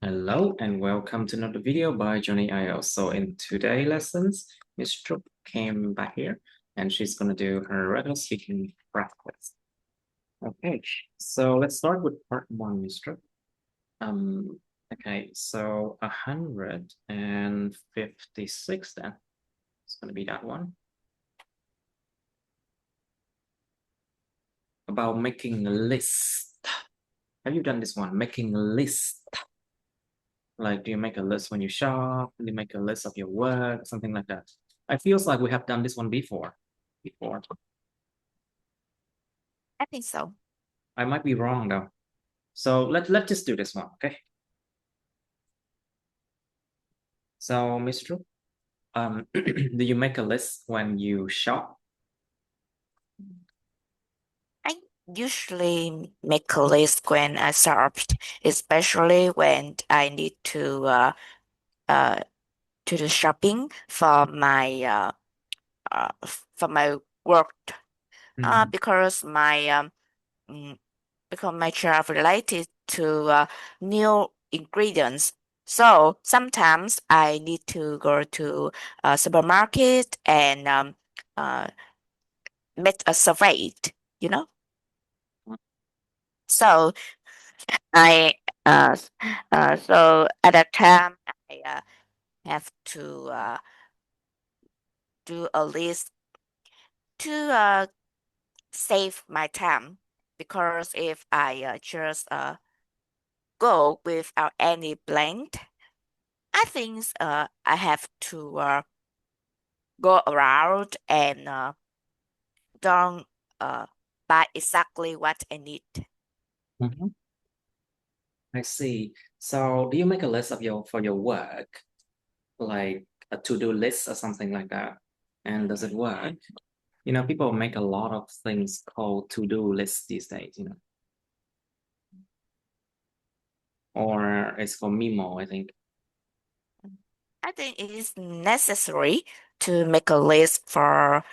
Hello and welcome to another video by Johnny IELTS. So in today's lessons, Miss Trúc came back here and she's gonna do her regular speaking practice. Okay, so let's start with part one, Miss Trúc. Okay, so 156 then. It's gonna be that one. About making a list. Have you done this one? Making a list. Like, do you make a list when you shop? Do you make a list of your work? Something like that. I feels like we have done this one before. I think so. I might be wrong though. So let's just do this one, okay? So, Miss True, do you make a list when you shop? I usually make a list when I shop, especially when I need uh to the shopping for my work. Mhm. Because mm, my job related to new ingredients. So sometimes I need to go to a supermarket and uh make a survey, you know. So I so at that time I have to do a list to save my time because if I just go without any plan, I think I have to go around and don't buy exactly what I need. Mhm. I see. So do you make a list of for your work, like a to-do list or something like that? And does it work? You know, people make a lot of things called to-do lists these days, you know, or it's called memo, I think. I think it is necessary to make a list for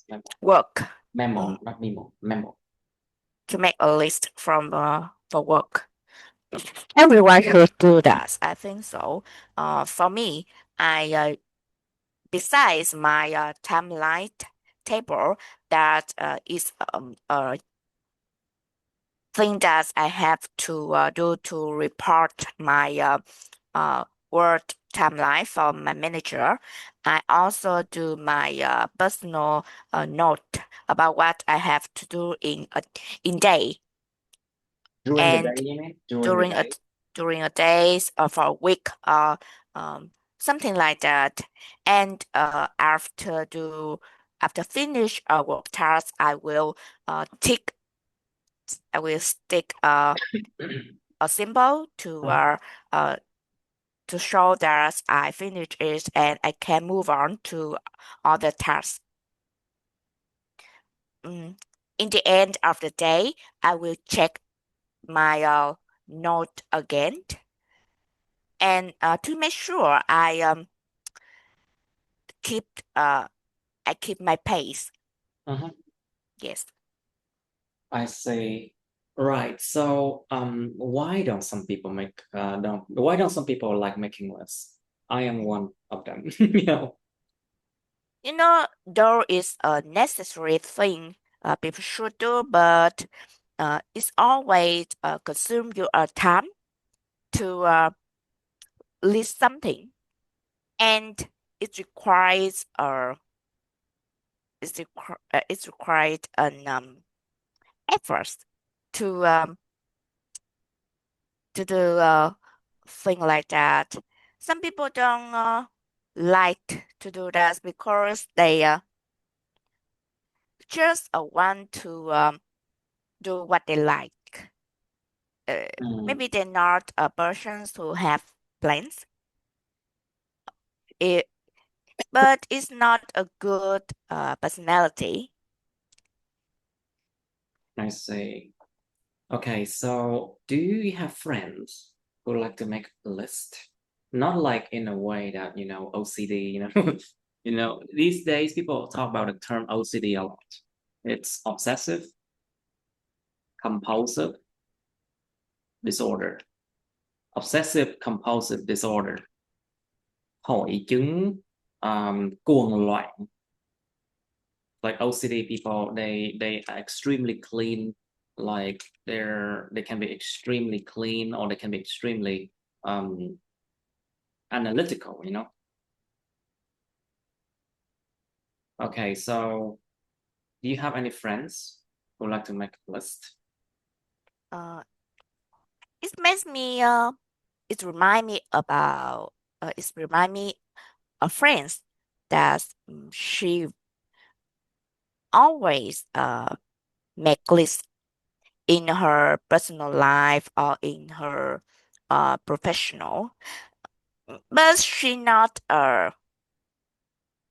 Memo, work. memo, Mm, not memo, memo. to make a list from for work. Everyone should do that. I think so. For me, I besides my timeline table, that is a thing that I have to do to report my work timeline for my manager. I also do my personal note about what I have to do in day During the day, and you mean? During the during day. a days or for a week or something like that. And after finish a work task, I will stick a symbol Uh-huh. to show that I finished it and I can move on to other tasks. Mm. In the end of the day, I will check my note again and to make sure keep uh I keep my pace. Uh-huh. Yes. I see. Right. So, why don't some people like making lists? I am one of them. You know. You know, though is a necessary thing people should do, but it's always consume your time to list something, and it requires it's required an effort to um to do thing like that. Some people don't like to do that because they just want to do what they like. Mm, Maybe they're not persons who have plans. It, but it's not a good personality. I see. Okay, so do you have friends who like to make a list? Not like in a way that, you know, OCD, you know. You know, these days people talk about the term OCD a lot. It's obsessive, compulsive disorder. obsessive compulsive disorder, hội chứng cuồng loạn. Like OCD people, they are extremely clean, like they can be extremely clean, or they can be extremely analytical, you know. Okay, so do you have any friends who like to make a list? It makes me it remind me about it remind me of friends that she always make lists in her personal life or in her professional, but she not a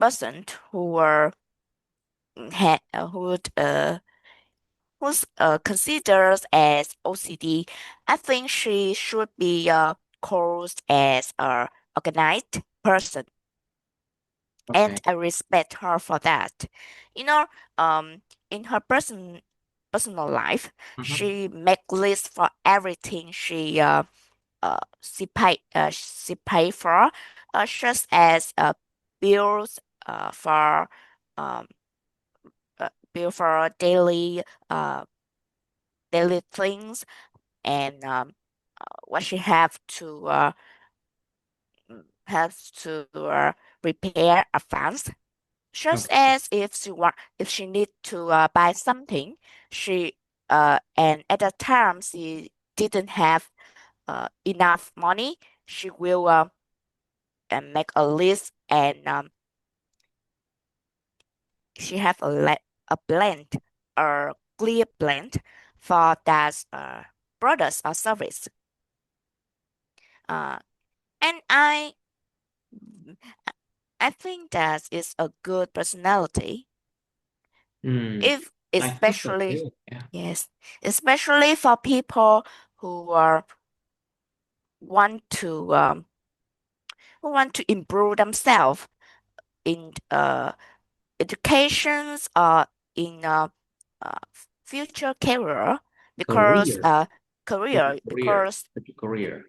person who would who's considered as OCD. I think she should be called as a organized person, Okay. and I respect her for that. You know, in her personal life, she make lists for everything she pay for, such as bills for um bill for uh daily things, and what she have to prepare advance. Just Okay. as if she need to buy something, she and at that time she didn't have enough money, she will and make a list, and she have a blend or clear blend for that products or service. Uh, and I think that is a good personality. If I think so especially too. Yeah. yes, especially for people who are want to um, who want to improve themselves in educations or in uh, future career, because Career. Future career career. because Future career.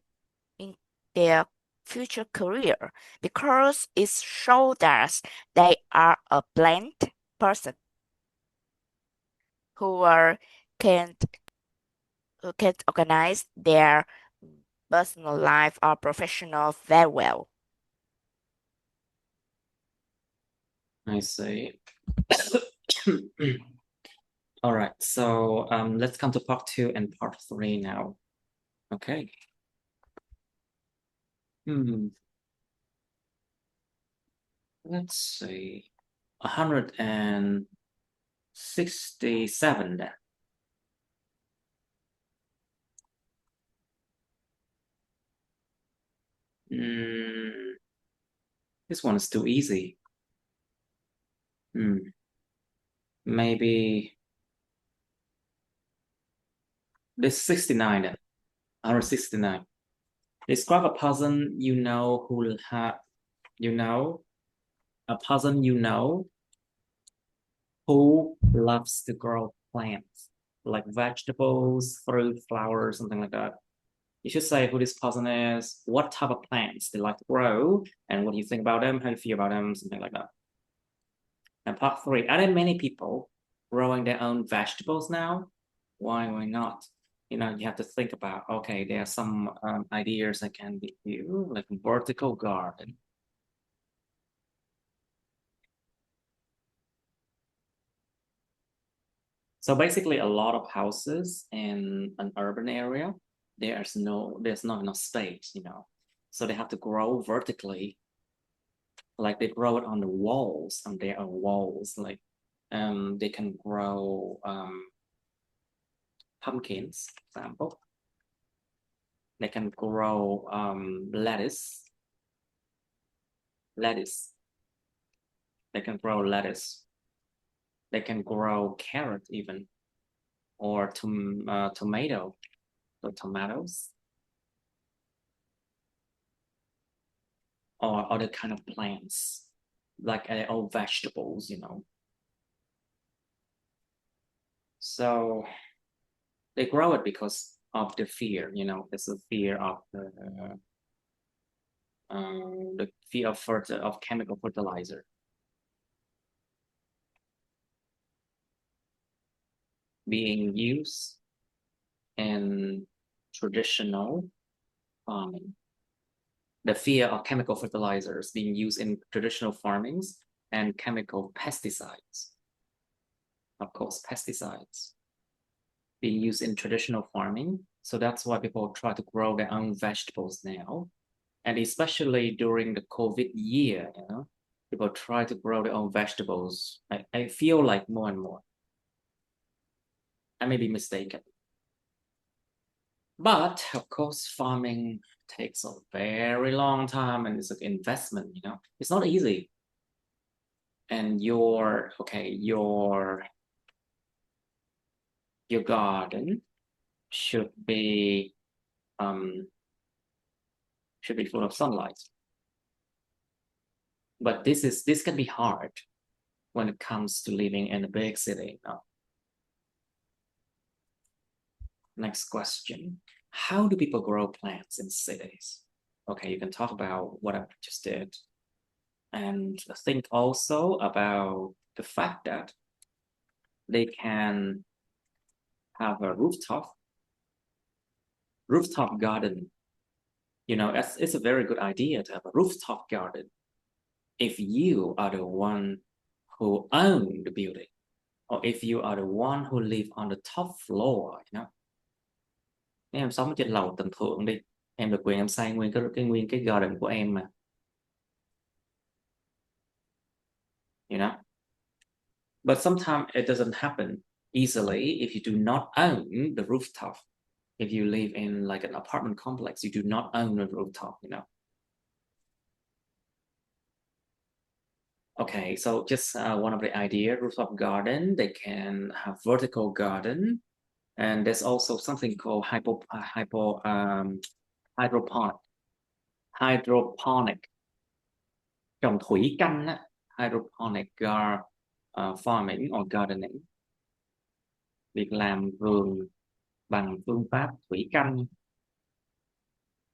in their future career, because it shows that they are a blend person who are can who can organize their personal life or professional very well. I see. All right, so let's come to part 2 and part 3 now. Okay. Let's see. 167 then. This one is too easy. Maybe this 69 then. 169. Describe a person you know who a person you know who loves to grow plants, like vegetables, fruit, flowers, something like that. You should say who this person is, what type of plants they like to grow, and what do you think about them, how you feel about them, something like that. And part 3, are there many people growing their own vegetables now? Why not? You know, you have to think about, okay, there are some ideas I can give you, like vertical garden. So basically, a lot of houses in an urban area, there's not enough space, you know. So they have to grow vertically, like they grow it on the walls, and there are walls, like they can grow pumpkins, for example. They can grow lettuce. They can grow lettuce. They can grow carrot even, or tomato, or tomatoes, or other kind of plants, like all vegetables, you know. So they grow it because of the fear, you know, it's the fear of the fear of chemical fertilizer. Being used in traditional farming. The fear of chemical fertilizers being used in traditional farmings and chemical pesticides. Of course, pesticides being used in traditional farming. So that's why people try to grow their own vegetables now. And especially during the COVID year, you know, people try to grow their own vegetables. I feel like more and more. I may be mistaken. But of course, farming takes a very long time and it's an investment, you know, it's not easy. And your garden should be full of sunlight. But this can be hard when it comes to living in a big city. No. Next question. How do people grow plants in cities? Okay, you can talk about what I just did. And think also about the fact that they can have a rooftop garden. You know, it's a very good idea to have a rooftop garden if you are the one who own the building, or if you are the one who live on the top floor, you know. Nếu em sống trên lầu tầng thượng đi, em được quyền em xây nguyên cái garden của em mà. You know. But sometimes it doesn't happen easily if you do not own the rooftop. If you live in like an apartment complex, you do not own a rooftop, you know. Okay, so just one of the idea, rooftop garden, they can have vertical garden, and there's also something called hydroponic trồng thủy canh á, hydroponic farming or gardening, việc làm vườn bằng phương pháp thủy canh.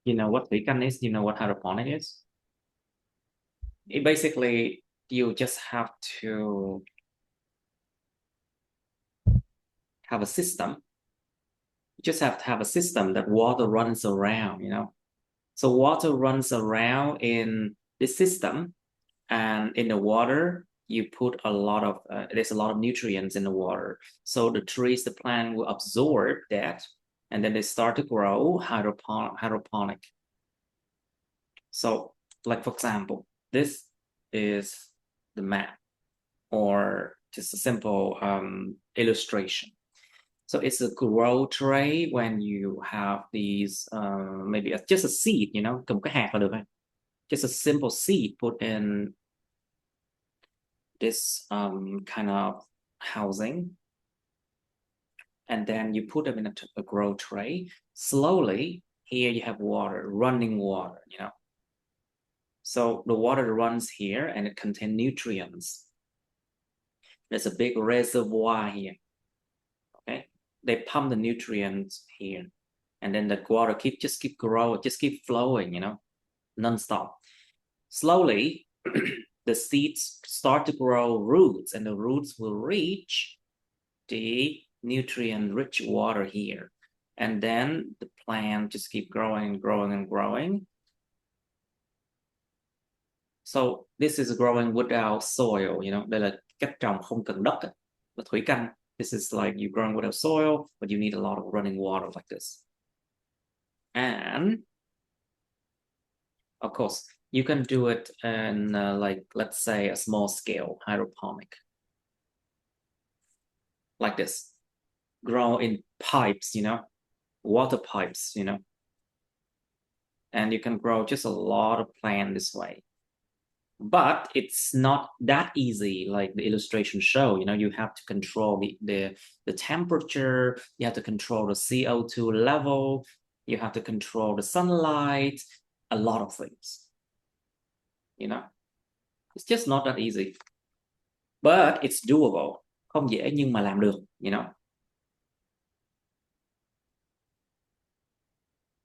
You know what thủy canh is? You know what hydroponic is? It basically, you just have to have a system. You just have to have a system that water runs around, you know. So water runs around in the system, and in the water, you put a lot of, there's a lot of nutrients in the water. So the trees, the plant will absorb that, and then they start to grow hydroponic. So like, for example, this is the map, or just a simple illustration. So it's a grow tray when you have these, maybe just a seed, you know, cầm cái hạt là được. Just a simple seed put in this kind of housing. And then you put them in a grow tray. Slowly, here you have water, running water, you know. So the water runs here and it contains nutrients. There's a big reservoir here. Okay, they pump the nutrients here, and then the water just keep growing, just keep flowing, you know, non-stop. Slowly, the seeds start to grow roots, and the roots will reach the nutrient-rich water here, and then the plant just keep growing and growing and growing. So this is growing without soil, you know. Đây là cách trồng không cần đất, là thủy canh. This is like you growing without soil, but you need a lot of running water like this. And of course, you can do it in like, let's say, a small scale hydroponic, like this. Grow in pipes, you know, water pipes, you know. And you can grow just a lot of plant this way. But it's not that easy, like the illustration show. You know, you have to control the temperature, you have to control the CO2 level, you have to control the sunlight, a lot of things. You know, it's just not that easy. But it's doable. Không dễ nhưng mà làm được, you know.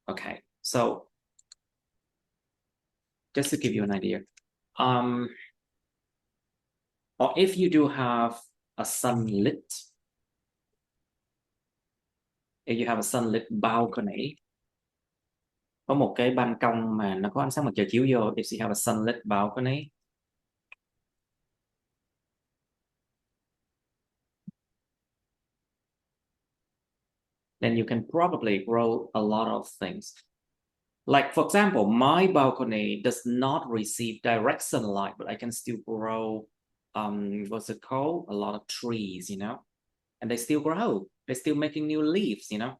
Okay, so just to give you an idea, or if you do have a sunlit, if you have a sunlit balcony, có một cái ban công mà nó có ánh sáng mặt trời chiếu vô, if you have a sunlit balcony, then you can probably grow a lot of things. Like, for example, my balcony does not receive direct sunlight, but I can still grow, what's it called? A lot of trees, you know, and they still grow. They're still making new leaves, you know.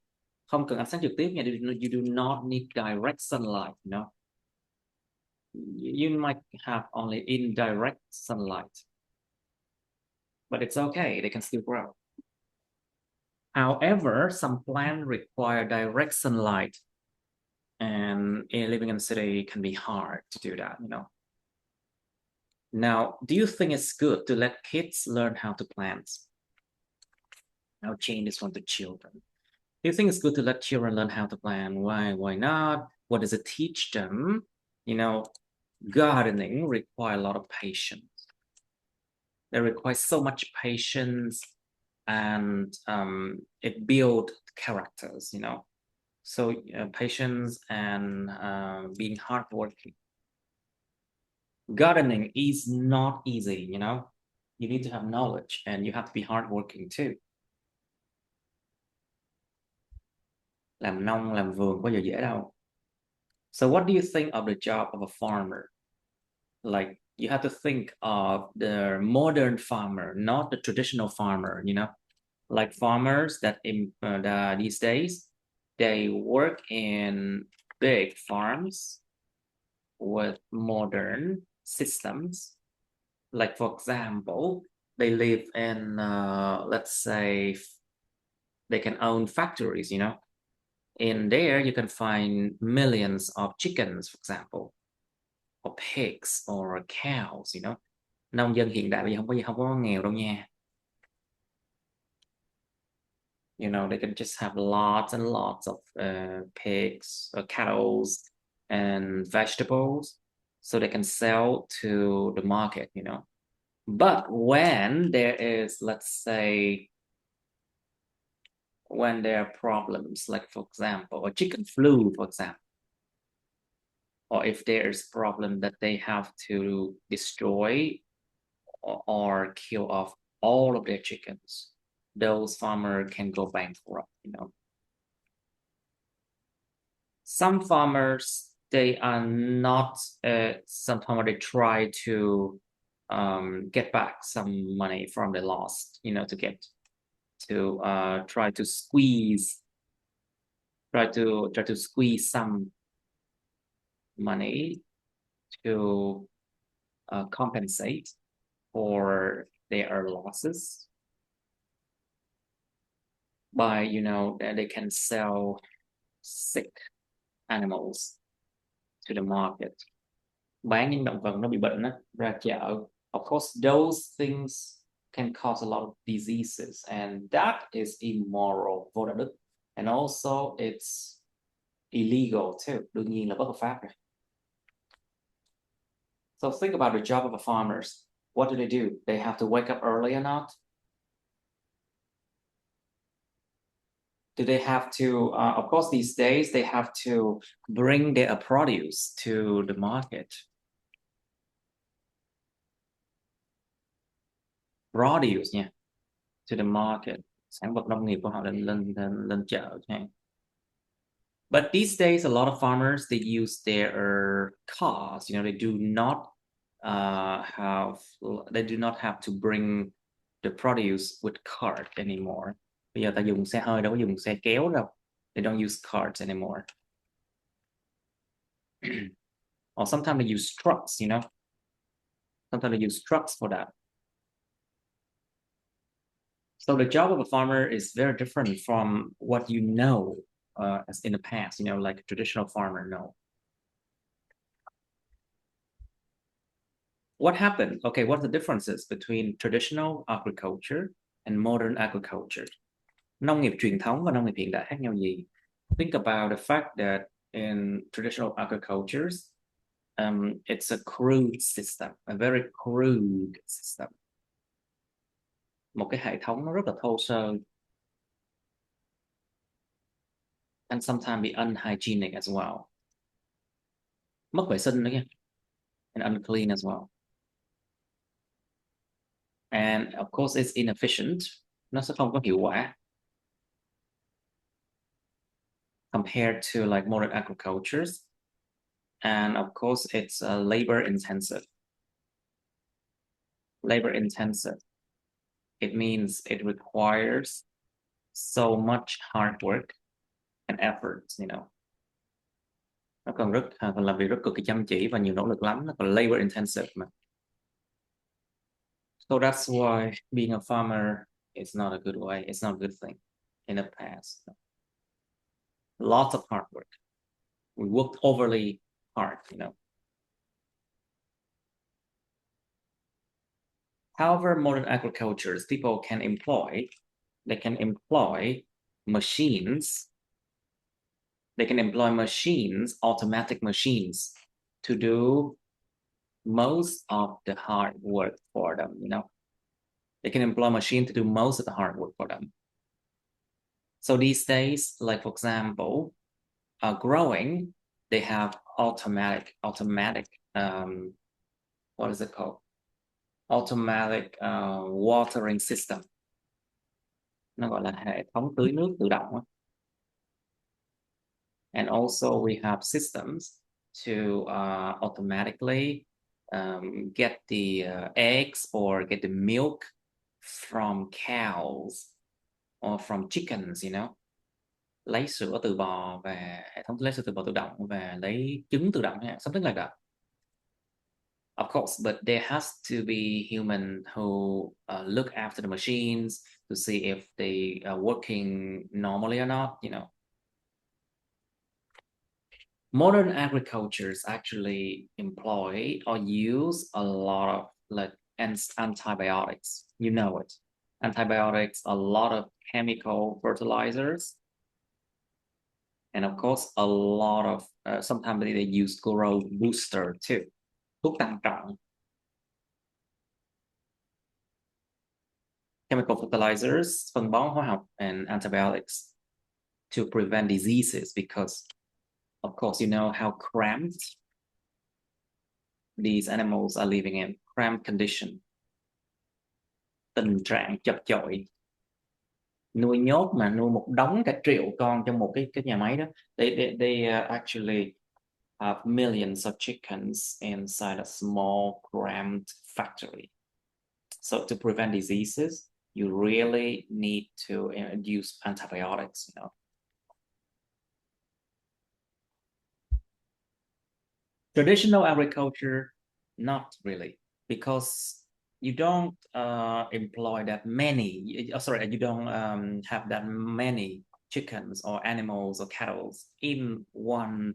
Không cần ánh sáng trực tiếp nha, you do not need direct sunlight, you know. You might have only indirect sunlight, but it's okay, they can still grow. However, some plants require direct sunlight, and living in the city can be hard to do that, you know. Now, do you think it's good to let kids learn how to plant? I'll change this one to children. Do you think it's good to let children learn how to plant? Why not? What does it teach them? You know, gardening requires a lot of patience. They require so much patience, and it builds characters, you know. So patience and being hardworking. Gardening is not easy, you know. You need to have knowledge, and you have to be hardworking too. Làm nông, làm vườn có giờ dễ đâu. So what do you think of the job of a farmer? Like, you have to think of the modern farmer, not the traditional farmer, you know, like farmers that these days, they work in big farms with modern systems. Like, for example, they live in, let's say, they can own factories, you know. In there, you can find millions of chickens, for example, or pigs or cows, you know. Nông dân hiện đại bây giờ không có nghèo đâu nha. You know, they can just have lots and lots of pigs or cattle and vegetables, so they can sell to the market, you know. But when there is, let's say, when there are problems, like, for example, a chicken flu, for example, or if there's a problem that they have to destroy or kill off all of their chickens, those farmers can go bankrupt, you know. Some farmers, they are not, some farmers, they try to get back some money from the loss, you know, to get to try to squeeze some money to compensate for their losses by, you know, they can sell sick animals to the market. Bán những động vật nó bị bệnh á, ra chợ. Of course, those things can cause a lot of diseases, and that is immoral, vô đạo đức. And also it's illegal too. Đương nhiên là bất hợp pháp rồi. So think about the job of the farmers. What do? They have to wake up early or not? Do they have to, of course, these days, they have to bring their produce to the market. Produce nha, to the market. Sản vật nông nghiệp của họ lên chợ nha. But these days, a lot of farmers, they use their cars. You know, they do not have to bring the produce with cart anymore. Bây giờ ta dùng xe hơi, đâu có dùng xe kéo đâu. They don't use carts anymore. Or sometimes they use trucks, you know. Sometimes they use trucks for that. So the job of a farmer is very different from what you know as in the past, you know, like a traditional farmer, no. What happened? Okay, what are the differences between traditional agriculture and modern agriculture? Nông nghiệp truyền thống và nông nghiệp hiện đại khác nhau gì? Think about the fact that in traditional agricultures, it's a crude system, a very crude system. Một cái hệ thống nó rất là thô sơ. And sometimes be unhygienic as well. Mất vệ sinh nữa nha. And unclean as well. And of course it's inefficient. Nó sẽ không có hiệu quả. Compared to like modern agricultures. And of course it's labor intensive. Labor intensive. It means it requires so much hard work and effort, you know. Nó còn làm việc rất cực kỳ chăm chỉ và nhiều nỗ lực lắm. Nó còn labor intensive mà. So that's why being a farmer is not a good way. It's not a good thing in the past. Lots of hard work. We worked overly hard, you know. However, modern agricultures, people can employ, they can employ machines. They can employ machines, automatic machines, to do most of the hard work for them, you know. They can employ machine to do most of the hard work for them. So these days, like for example, growing, they have automatic, what is it called? Automatic watering system. Nó gọi là hệ thống tưới nước tự động. And also we have systems to automatically get the eggs or get the milk from cows or from chickens, you know. Lấy sữa từ bò và hệ thống lấy sữa từ bò tự động và lấy trứng tự động, something like that. Of course, but there has to be human who look after the machines to see if they are working normally or not, you know. Modern agricultures actually employ or use a lot of like antibiotics. You know it. Antibiotics, a lot of chemical fertilizers, and of course a lot of sometimes they use growth booster too. Thuốc tăng trọng. Chemical fertilizers, phân bón hóa học, and antibiotics to prevent diseases because of course you know how cramped these animals are living in, cramped condition. Tình trạng chật chội. Nuôi nhốt mà nuôi một đống cả triệu con trong một cái nhà máy đó. They actually have millions of chickens inside a small cramped factory. So to prevent diseases, you really need to use antibiotics, you know. Traditional agriculture, not really, because you don't employ that many. You don't have that many chickens or animals or cattle in one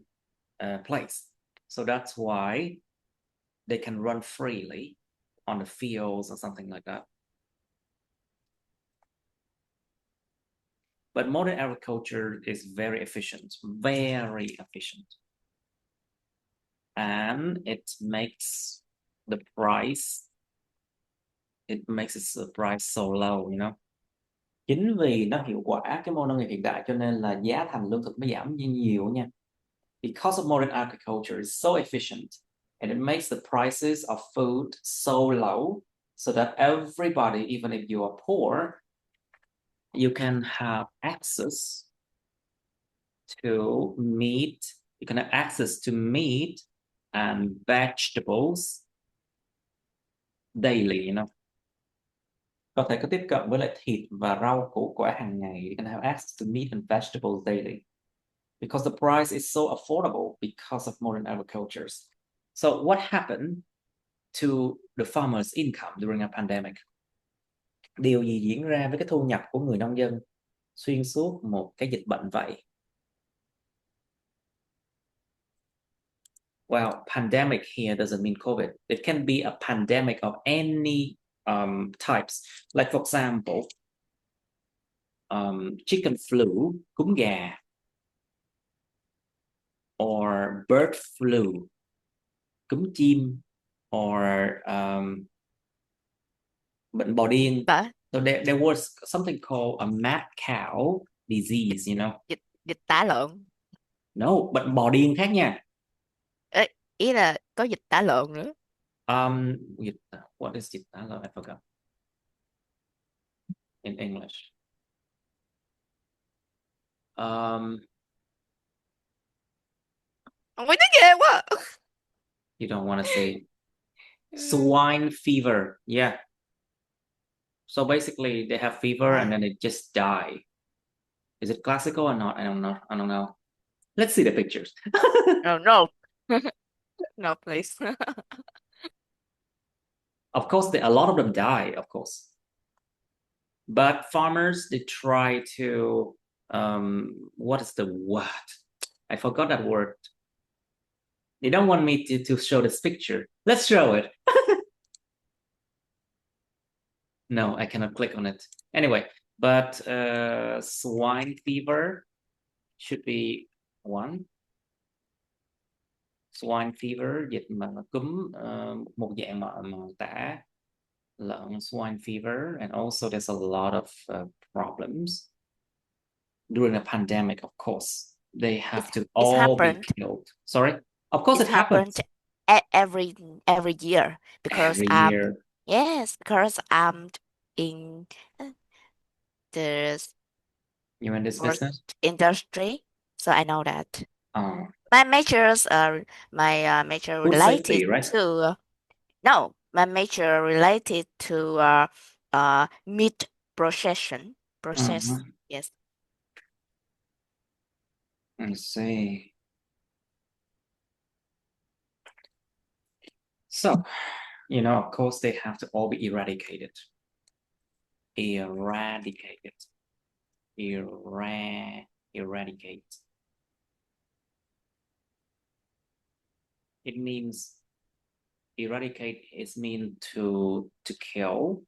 place. So that's why they can run freely on the fields or something like that. But modern agriculture is very efficient, and it makes the price so low, you know. Chính vì nó hiệu quả cái mô nông nghiệp hiện đại cho nên là giá thành lương thực mới giảm nhiều nha. Because of modern agriculture is so efficient and it makes the prices of food so low so that everybody, even if you are poor, you can have access to meat. You can have access to meat and vegetables daily, you know. Có thể có tiếp cận với lại thịt và rau củ quả hàng ngày. You can have access to meat and vegetables daily. Because the price is so affordable because of modern agricultures. So what happened to the farmers' income during a pandemic? Điều gì diễn ra với cái thu nhập của người nông dân xuyên suốt một cái dịch bệnh vậy? Well, pandemic here doesn't mean COVID. It can be a pandemic of any types. Like for example, chicken flu, cúm gà, bird flu, cúm chim, or bệnh bò điên. But So there was something called a mad cow disease, you know. dịch tả lợn. No, bệnh bò điên khác nha. Ý là có dịch tả lợn nữa. What is dịch tả lợn? I forgot. In English. Không biết tiếng ghê quá. You don't want to say swine fever. Yeah. So basically they have fever and then they just die. Is it classical or not? I don't know. Let's see the pictures. No, no. No, please. Of course, a lot of them die, of course. But farmers, they try to, what is the word? I forgot that word. They don't want me to show this picture. Let's show it. No, I cannot click on it. Anyway, but swine fever should be one. Swine fever, dịch mà cúm, một dạng mà tả lợn, swine fever, and also there's a lot of problems during a pandemic. Of course, they have to all be killed. Sorry, of course it happens every year because every year. Yes, because I'm in the You're in this business industry, so I know that. oh. My majors are major Food related safety, right? to no, my major related to meat processing process. Yes. I see. So, you know, of course, they have to all be eradicated. Eradicate. It means eradicate is mean to kill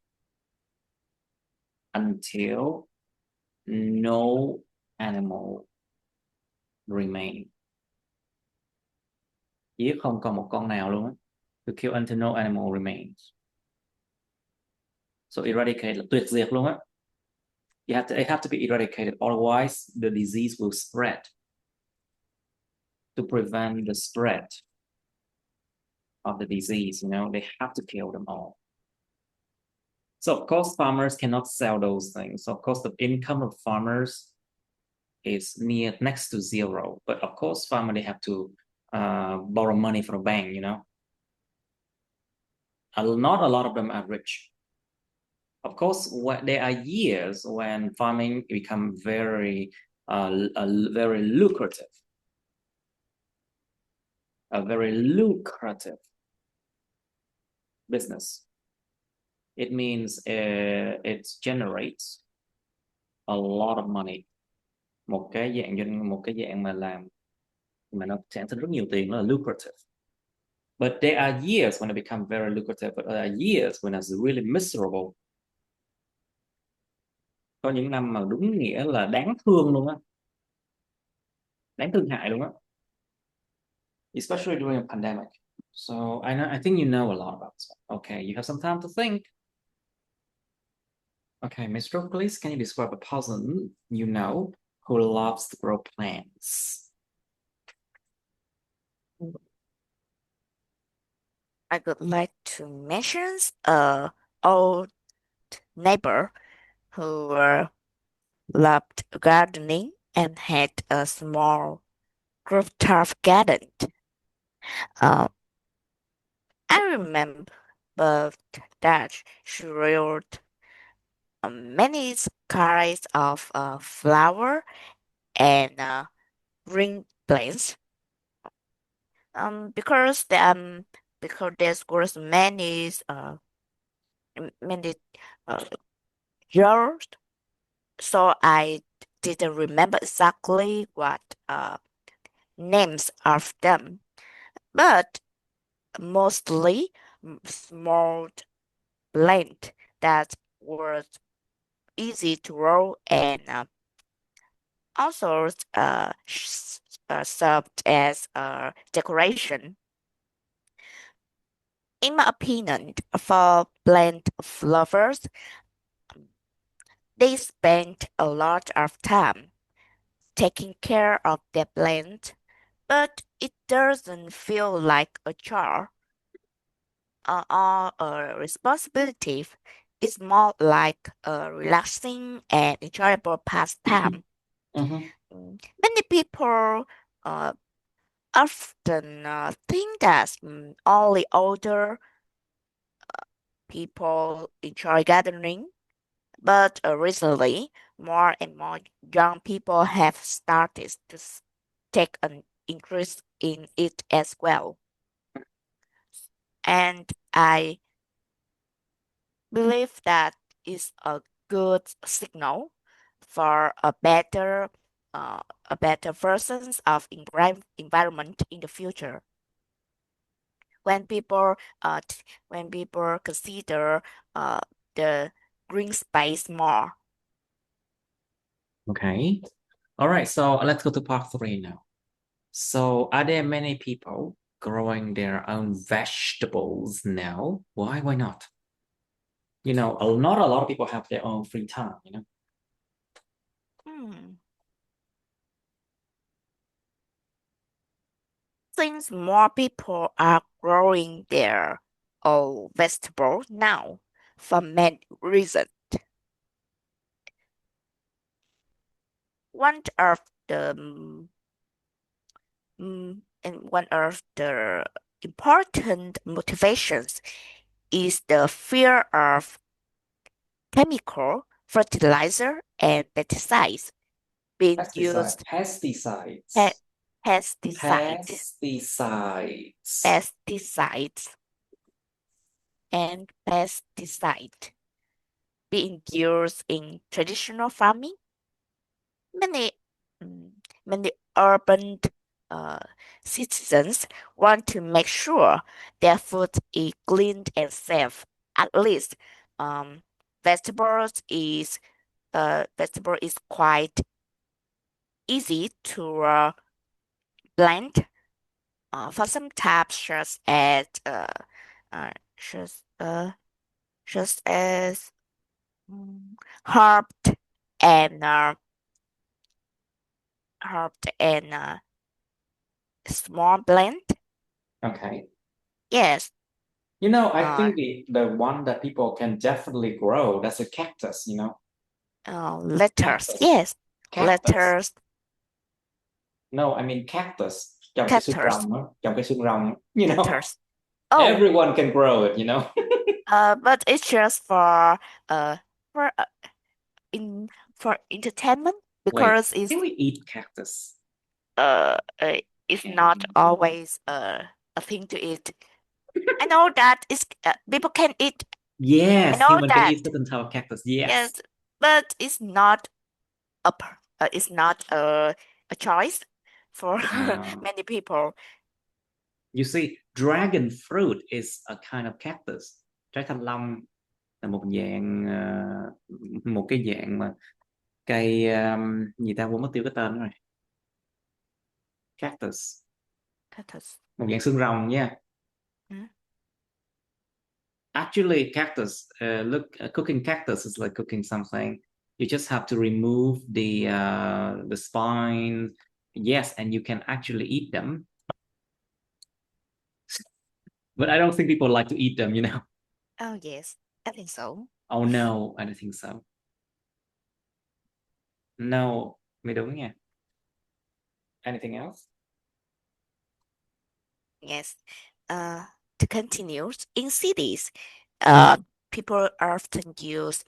until no animal remain. Giết không còn một con nào luôn á. To kill until no animal remains. So eradicate là tuyệt diệt luôn á. They have to be eradicated, otherwise the disease will spread. To prevent the spread of the disease, you know, they have to kill them all. So of course farmers cannot sell those things. So of course the income of farmers is next to zero. But of course farmers, they have to borrow money from a bank, you know. Not a lot of them are rich. Of course, there are years when farming become very lucrative. A very lucrative business. It means it generates a lot of money. Một cái dạng mà làm mà nó sản sinh rất nhiều tiền, nó là lucrative. But there are years when it become very lucrative, but there are years when it's really miserable. Có những năm mà đúng nghĩa là đáng thương luôn á, đáng thương hại luôn á. Especially during a pandemic. So I think you know a lot about this. Okay, you have some time to think. Okay, Mr. Please, can you describe a person you know who loves to grow plants? I would like to mention a old neighbor who loved gardening and had a small rooftop garden. I remember that she wrote many kinds of flower and green plants. Because there's grows many years, so I didn't remember exactly what names of them, but mostly small plant that were easy to grow and also served as a decoration. In my opinion, for blend of lovers, they spend a lot of time taking care of their blend, but it doesn't feel like a chore or a responsibility. It's more like a relaxing and enjoyable pastime. Mhm. Many people uh, often think that only older people enjoy gardening, but recently, more and more young people have started to take an interest in it as well. And I believe that is a good signal for uh, a better versions of environment in the future. When people when people consider uh, the green space more. Okay. All right. So let's go to part 3 now. So are there many people growing their own vegetables now? Why? Why not? Not a lot of people have their own free time. Hmm. Since more people are growing their own vegetables now for many reasons. One of the one of the important motivations is the fear of chemical fertilizer and pesticides being Pesticide, used pe- pesticides, pesticide, pesticides. pesticides and pesticide being used in traditional farming. Many mm, many urban uh, citizens want to make sure their food is clean and safe. At least, um, vegetables is vegetable is quite easy to blend. For some types, uh, just uh, just as mm, herb and small blend. Okay. Yes, I uh, think the one that people can definitely grow, that's a cactus. letters. Cactus. Yes, Cactus. letters, No, I mean cactus. Trồng cái xương letters, rồng á, trồng cái xương rồng á. letters. Oh, Everyone can grow it. but it's just uh for in for entertainment Wait, because can we eat cactus? uh, uh it's not always a thing to eat. I know that it's people can eat. I Yes, know human can that. eat certain type of cactus. Yes. Yes, but it's not a choice for Uh, many people. you see, dragon fruit is a kind of cactus. Trái thanh long là một cái dạng mà cây gì ta quên mất tiêu cái tên rồi. Cactus, Cactus. một dạng xương rồng nha. Hmm? Actually, cactus, cooking cactus is like cooking something. You just have to remove the spine. Yes, and you can actually eat them. But I don't think people like to eat them. Oh yes, I think so. Oh no, I don't think so. No, mày đúng nha. Anything else? Yes. Uh, to continue, in cities, uh, people often use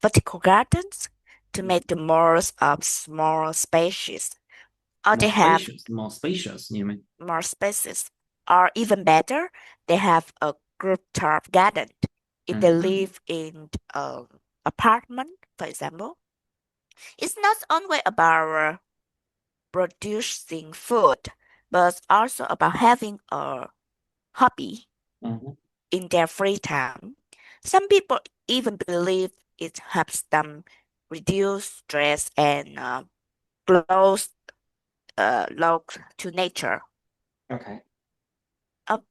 vertical gardens to make the most of small spaces, or they have More spacious, you mean? more spaces, or even better, they have a rooftop garden. If they Mhm. live in an apartment, for example, it's not only about producing food, but also about having a hobby Mhm. in their free time. Some people even believe it helps them reduce stress and close look to nature. Okay. Up,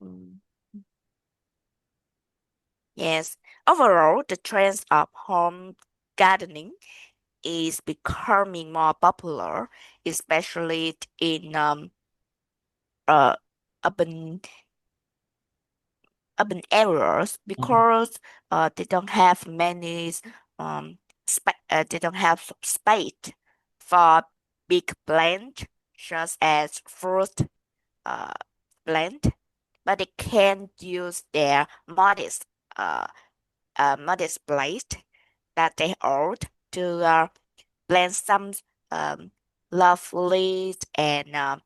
mm, yes. Overall, the trends of home gardening is becoming more popular, especially in uh urban urban areas Mhm. because they don't have many they don't have space for big plant such as fruit uh plant, but they can use their uh modest place that they hold to plant some um lovely and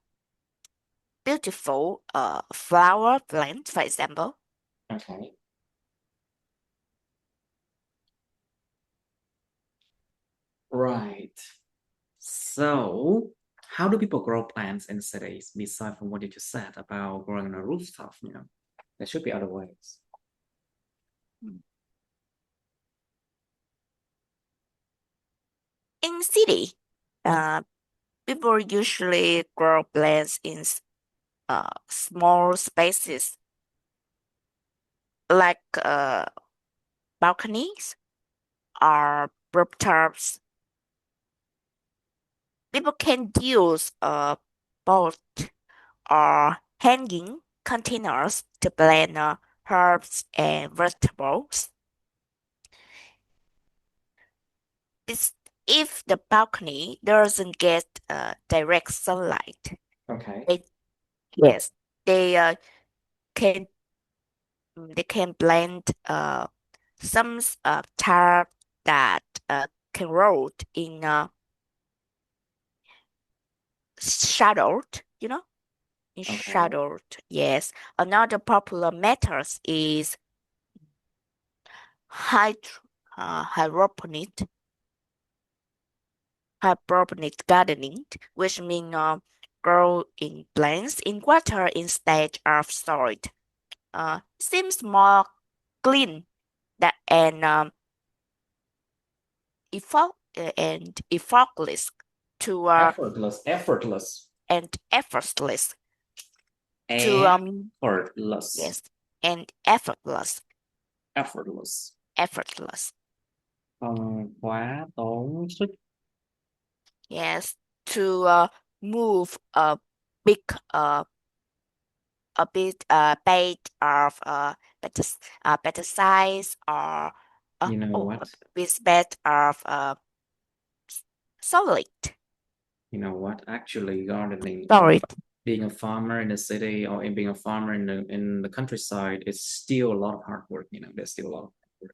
beautiful flower plant, for example. Okay. Right. So, how do people grow plants in cities besides from what you just said about growing on a rooftop? There should be other ways. In city, uh, people usually grow plants in small spaces like balconies or rooftops. People can use both or hanging containers to plant herbs and vegetables. It's, if the balcony doesn't get direct sunlight, Okay. they, yes, they can they can blend some tarp that can rot in shadowed, in Okay. shadowed. Yes. Another popular method is hyd hydroponic hydroponic gardening, which means grow in plants in water instead of soil. Seems more clean that and effortless to Effortless. and effortless to Effortless. yes and effortless Effortless. effortless Không quá tốn sức. yes to move big uh a bit bait of better size or You know a what? bit bed of solid You know what? Actually, gardening or solid. being a farmer in the city or in being a farmer in the countryside is still a lot of hard work. There's still a lot of hard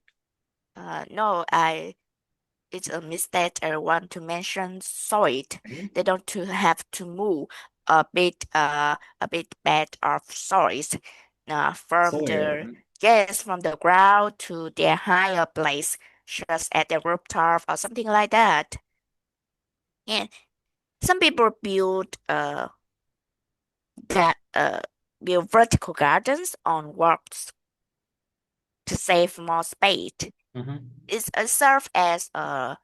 work. No, I it's a mistake I want to mention soil. Okay? They don't to have to move a bit bed of soil from Soil. the yes from the ground to their higher place, just at the rooftop or something like that. Yeah, some people that build vertical gardens on walls to save more space. Mhm. It's serve as a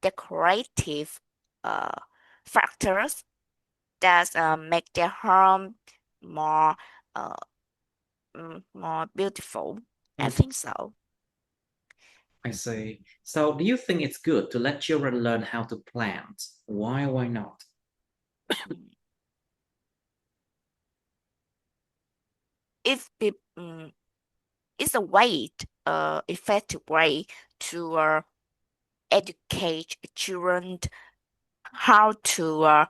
decorative uh, factors that make their home more uh, more beautiful. I Mm, think so. I see. So, do you think it's good to let children learn how to plant? Why not? Mm. If it's a way, effective way to educate children how to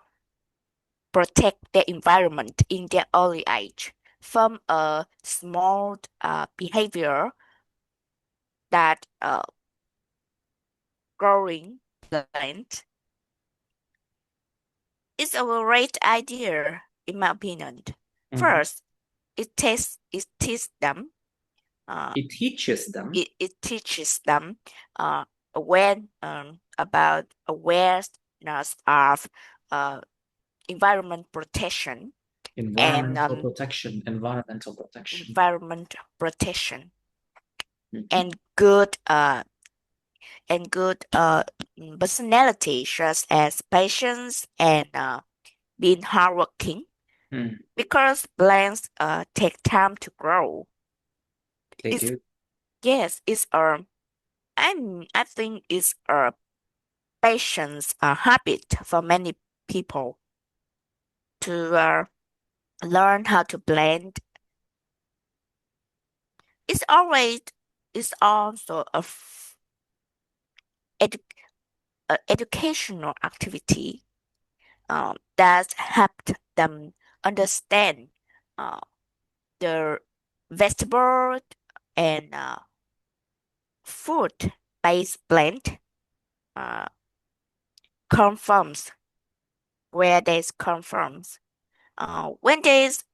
protect the environment in their early age from a small behavior that growing plant is a great idea, in my opinion. Mhm. First, it teaches them uh, It teaches them it teaches them uh, about awareness of uh, environment protection and environmental protection. environment protection Mhm. and good personality such as patience and being hardworking Mm, because plants take time to grow. they It's do. yes, it's I think it's a patience habit for many people to learn how to blend. It's always it's also edu- a educational activity that helped them understand uh, the vegetable and food-based blend uh, confirms where they come from. When there's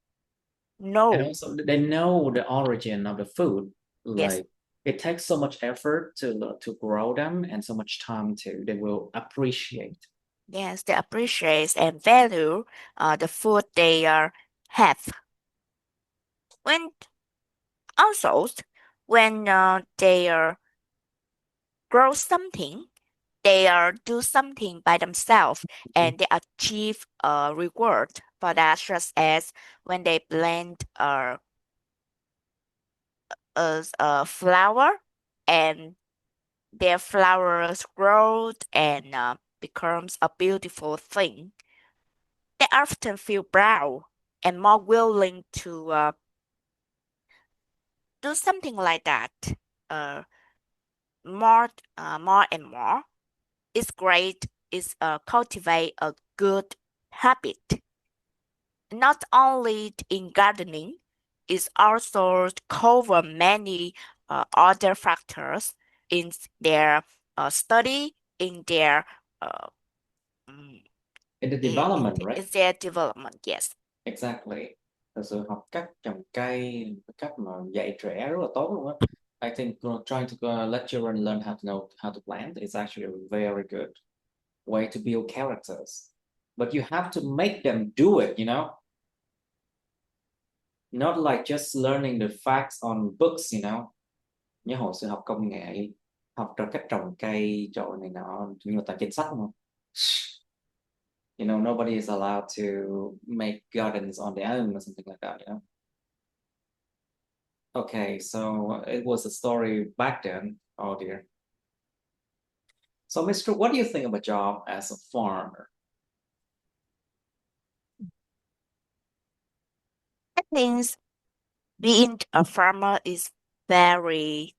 And no, also they know the origin of the food. yes, Like it takes so much effort to grow them and so much time to they will appreciate. yes, they appreciate and value the food they have. When also when they grow something, they do something by themselves Mhm. and they achieve a reward for that, just as when they blend a flower and their flowers grow and becomes a beautiful thing. They often feel proud and more willing to do something like that uh, more and more. It's great. It's cultivate a good habit. Not only in gardening, it's also cover many other factors in their study, in their uh, mm, In the development, right? in their development. Yes. Exactly. Thật sự học cách trồng cây, cách mà dạy trẻ rất là tốt luôn á. I think trying to let children learn how to know how to plant is actually a very good way to build characters. But you have to make them do it, you know? Not like just learning the facts on books, you know? Nhớ hồi xưa học công nghệ, học ra cách trồng cây, chọn này nọ, nhưng mà toàn trên sách không? You know, nobody is allowed to make gardens on their own or something like that, you know? Okay, so it was a story back then. Oh dear. So, Mr. What do you think of a job as a farmer? I think being a farmer very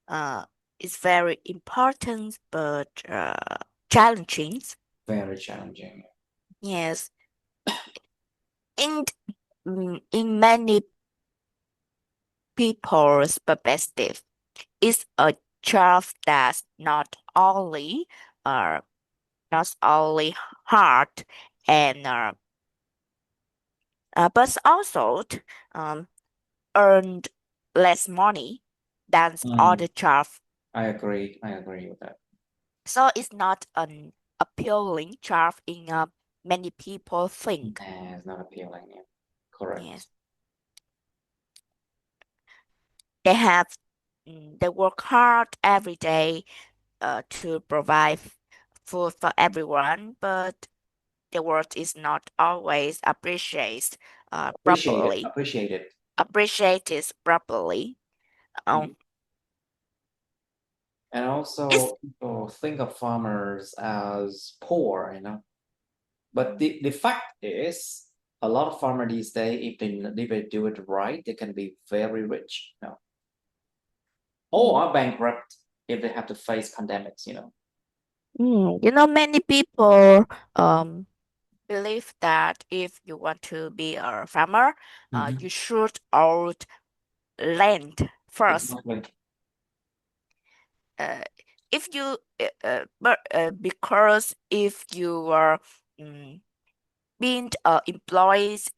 uh is very important but challenging. Very challenging. Yes, in in many people's perspective, it's a job that's uh not only hard and but also um earned less money than other jobs. I agree. I agree with that. So it's not an appealing job in many people think. Nah, it's not appealing. Yeah. Correct. Yes, they have they work hard every day to provide food for everyone, but the work is not always Appreciate it. properly. Appreciate it. Appreciated properly. Mhm. Um, And it's also, people think of farmers as poor, you know. But the fact is, a lot of farmers these days, if they do it right, they can be very rich, you know, or are bankrupt if they have to face pandemics, you know. many people believe that if you want to be a farmer, Mhm. you should own land first. Exactly. Uh, if you but because if you are mm, being employees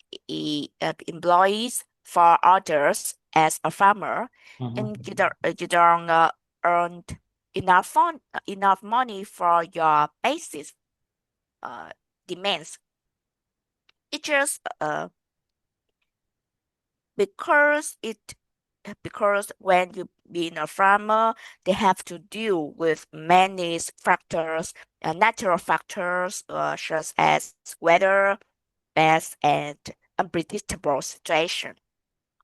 for others as a farmer, and Mhm. you don't earn enough money for your basic uh, demands. It just because it. because when you being a farmer, they have to deal with many factors, natural factors, such as weather, pests, and unpredictable situation.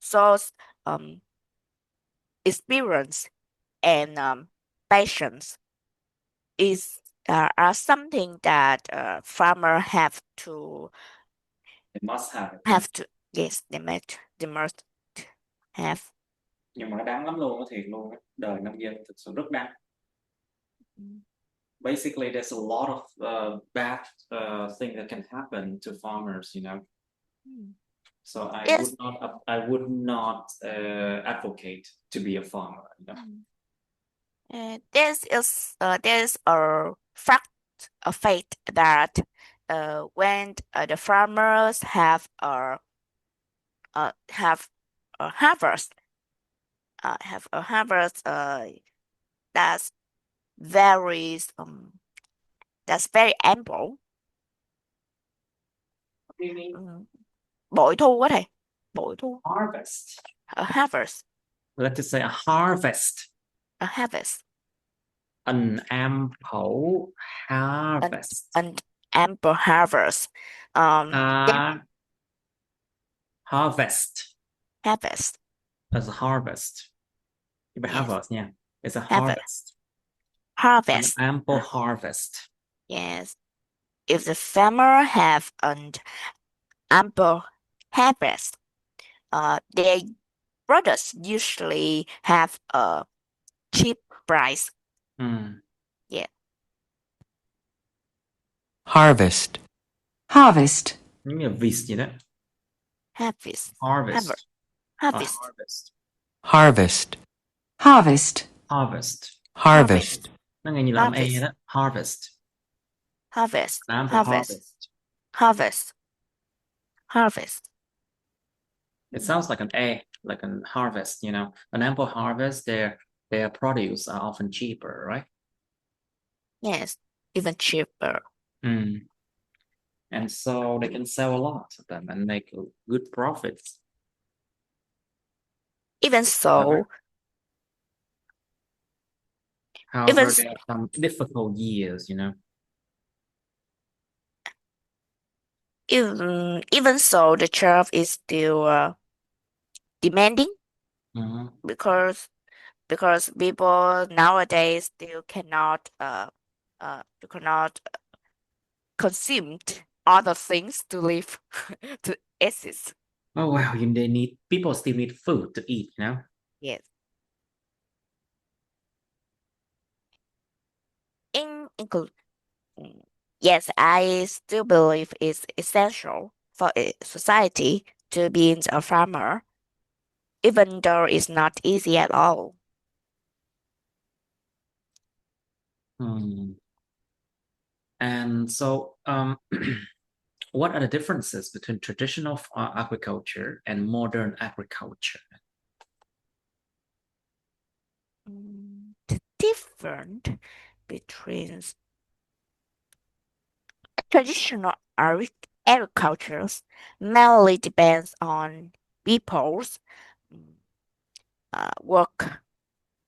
So, um, experience and patience is are something that farmer They must have it. have to yes they must have. Nhưng mà nó đáng lắm luôn, có thiệt luôn. Đời nông dân thực sự rất đáng. Basically, there's a lot of bad things that can happen to farmers, you know. So I would not advocate to be a farmer. You know? There's a fate that when the farmers have a harvest that's very that's very ample. What do you mean? Bội thu quá thầy. Bội thu. Harvest. A harvest. Let's just say a harvest. A harvest. An ample harvest. An ample harvest. Harvest. Harvest. As a harvest. You Yes. harvest, yeah. It's a harvest. Harvest. An ample harvest. Yes. If the farmer have an ample harvest, their products usually have a cheap price. Yeah. Harvest. Harvest. Giống như vịt vậy đó. Harvest. Harvest. Harvest. Harvest. Harvest. Harvest. Harvest. Harvest. Nó nghe như là âm E đó. Harvest. Harvest. Harvest. Harvest. Harvest. It sounds like an A, like an harvest, you know. An ample harvest, their produce are often cheaper, right? Yes, even cheaper. And so they can sell a lot of them and make good profits. Even so, however, there are some difficult years, you know. Even so, the job is still demanding because people nowadays still cannot consume other things to live to exist. Oh wow, people still need food to eat, you know? Yes. Yes, I still believe it's essential for a society to be a farmer, even though it's not easy at all. And so, what are the differences between traditional agriculture and modern agriculture? The difference between traditional agriculture mainly depends on people's work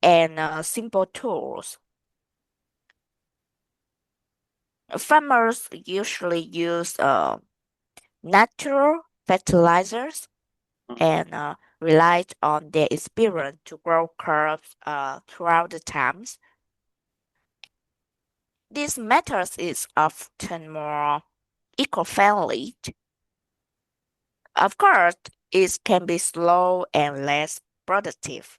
and simple tools. Farmers usually use natural fertilizers and rely on their experience to grow crops throughout the times. This method is often more eco-friendly. Of course, it can be slow and less productive.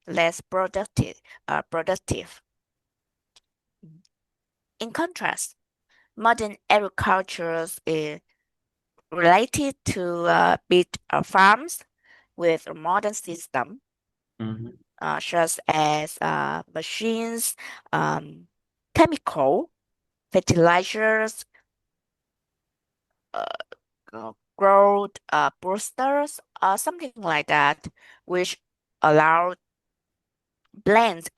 Less productive. In contrast, modern agriculture is related to big farms with a modern system, such as machines, chemical, fertilizers, growth boosters, something like that, which allow plants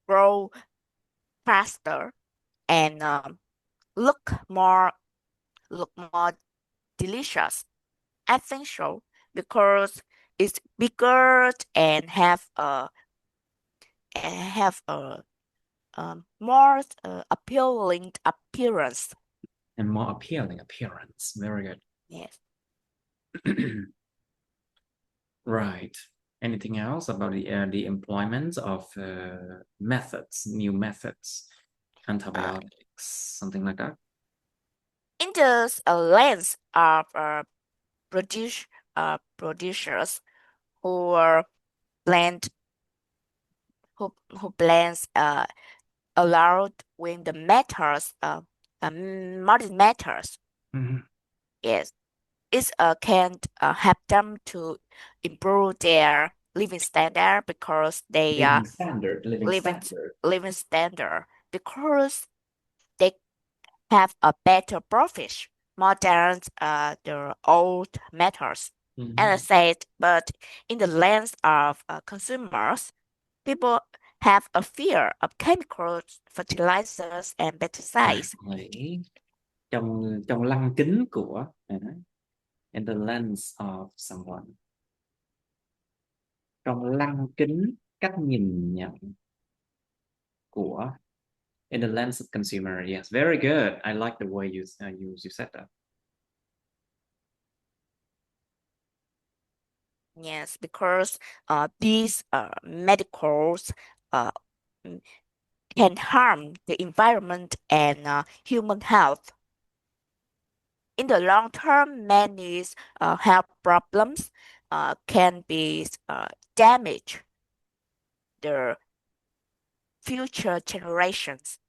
grow faster and look more delicious. I think so because is bigger and have a more appealing appearance. And more appealing appearance. Very good. Yes. Right. Anything else about the employment of methods, new methods, antibiotics, something like that? In the lens of producers who are blend who blends allowed when the matters modern matters. Mhm. Yes, it can help them to improve their living standard because they Living standard, living living standard. living standard because they have a better profit more than the old methods. Mhm. And I said, but in the lens of consumers, people have a fear of chemicals, fertilizers, and pesticides. Right. Trong lăng kính của in the lens of someone. Trong lăng kính cách nhìn nhận của in the lens of consumer. Yes, very good. I like the way you said that. Yes, because these medicals can harm the environment and human health. In the long term, many health problems can be damage the future generations.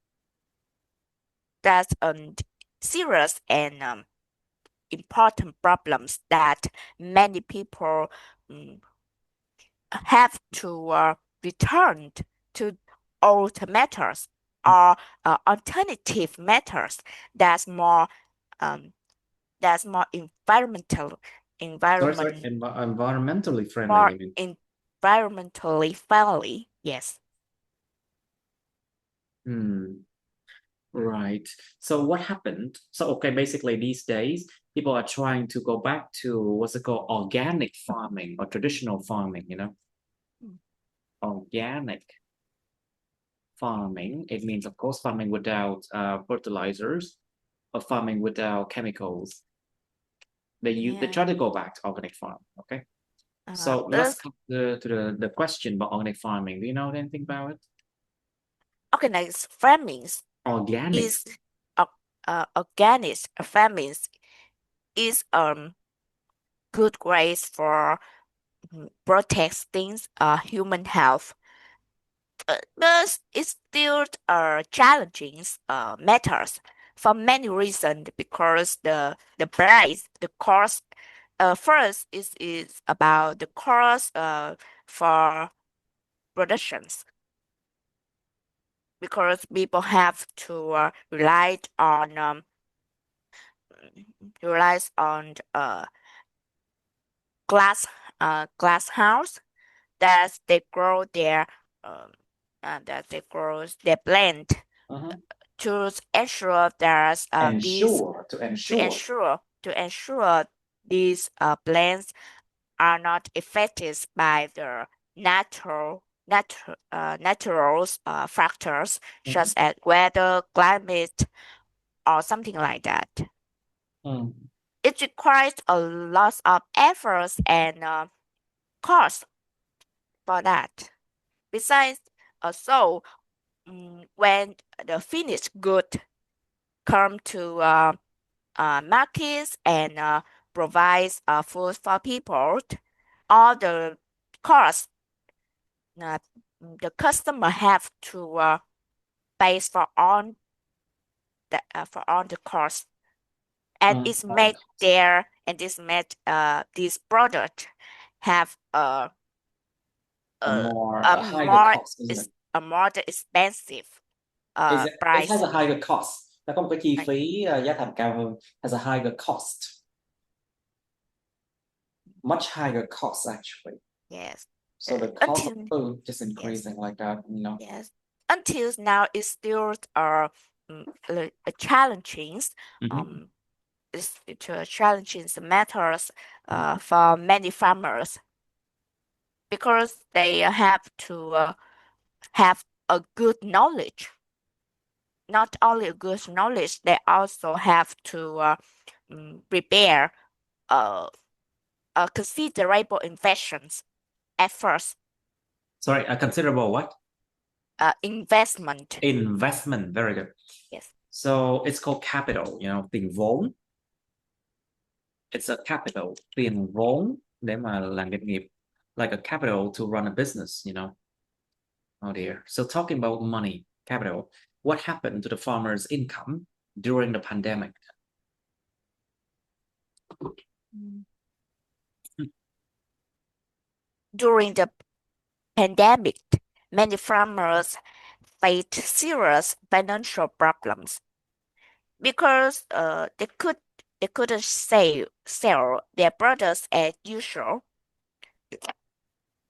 That's a serious and important problems that many people have to return to old methods or alternative methods that's more environmental Sorry, environmentally friendly. more You mean? environmentally friendly. Yes. Right. So what happened? So okay, basically these days people are trying to go back to what's it called, organic farming or traditional farming, Organic farming. It means, of course, farming without fertilizers or farming without chemicals. They try to go back to organic farm. Okay. So let's come to the question about organic farming. Do you know anything about it? Organic farming Organic. is organic farming is good ways for protecting human health. But it's still challenging matters for many reasons because the price, the cost. First is about the cost for productions because people have to relies on glass house that they grow their plant to ensure there's to ensure these plants are not affected by the natural factors such as weather, climate, or something like that. It requires a lot of efforts and cost for that. Besides, when the finished good come to markets and provides food for people, all the costs the customer have to pay for all the costs, and it's made this product have a more expensive It price. has a higher cost. Nó có một cái chi phí giá thành cao hơn. Has a higher cost. Much higher cost actually. Yes. So the cost of food just increasing like that, Yes. Until now, it's still challenging. It's challenging matters for many farmers. because they have to have a good knowledge. Not only a good knowledge, they also have to prepare considerable investments at first. Sorry, a considerable what? Investment. Investment. Very good. Yes. So it's called capital, tiền vốn. It's a capital, tiền vốn để mà làm doanh nghiệp. Like a capital to run a business, Oh dear. So talking about money, capital, what happened to the farmers' income during the pandemic? During the pandemic, many farmers faced serious financial problems because they couldn't sell their products as usual,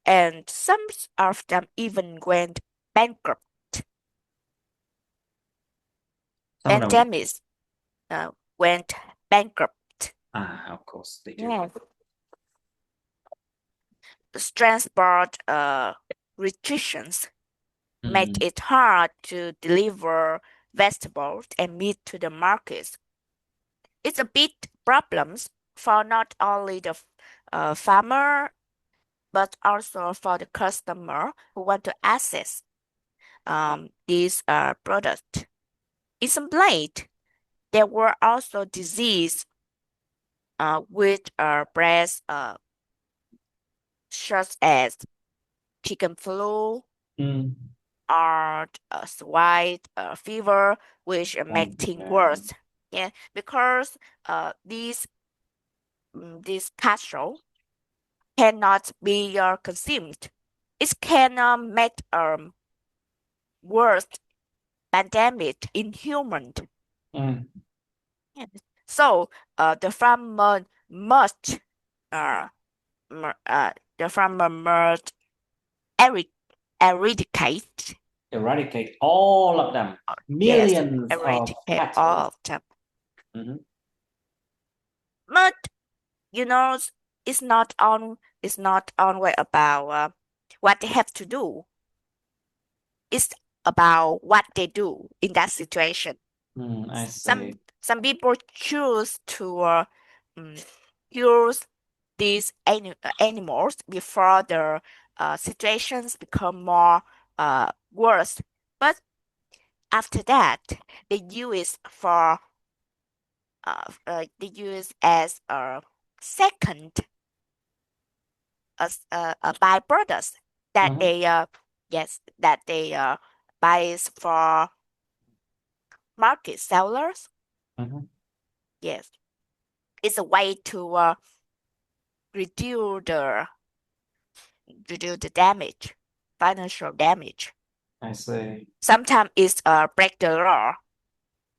and some of them even went bankrupt. Some of them. Pandemics went bankrupt. Of course they do. Yes. Transport restrictions made it hard to deliver vegetables and meat to the markets. It's a big problem for not only the farmer, but also for the customer who want to access these products. In some place, there were also disease with breast such as chicken flu or swine fever, which make things worse. Yeah, because these cattle cannot be consumed. It can make worse pandemic in human. Yeah. So the farmer must eradicate all of them. Millions of eradicate cattle. all of them. But it's not only about what they have to do. It's about what they do in that situation. I see. Some people choose to use these animals before the situations become more worse. But after that, they use for they use as a second byproducts that they buy for market sellers. Yes, it's a way to reduce the damage, financial damage. I see. Sometimes it's break the law.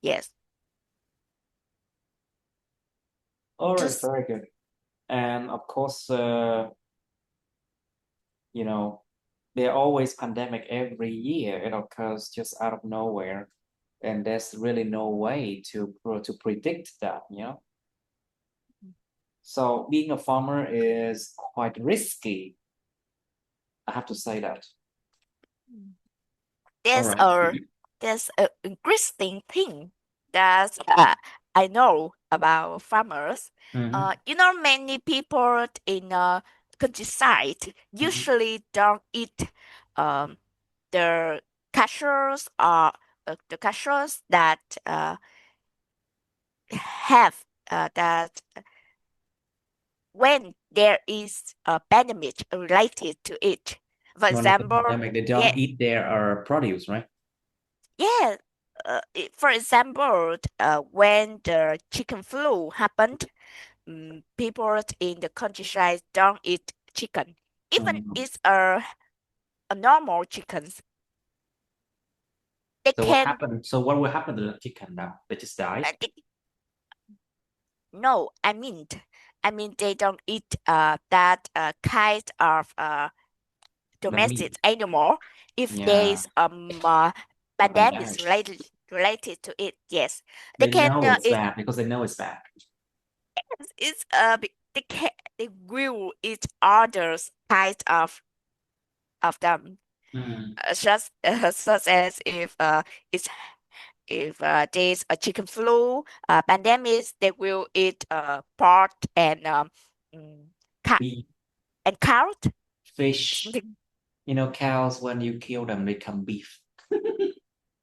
Yes. All right, very good. And of course, there are always pandemic every year. It occurs just out of nowhere, and there's really no way to predict that. So being a farmer is quite risky. I have to say that. There's an interesting thing that I know about farmers. Many people in countryside usually don't eat the cashews or the cashews that have that when there is a pandemic related to it. For example, they don't eat their produce, right? Yeah. For example, when the chicken flu happened, people in the countryside don't eat chicken, even it's a normal chickens. They So can. what happened? So what will happen to the chicken now? They just die? No, I mean they don't eat that kind of domestic animal. If there's pandemic related to it, yes, they know it's bad because they know it's bad. It's they will eat others kind of of them. Such as it's if there's a chicken flu pandemic, they will eat pork and Beef, and carrot. fish. Something. You know, cows, when you kill them, they become beef.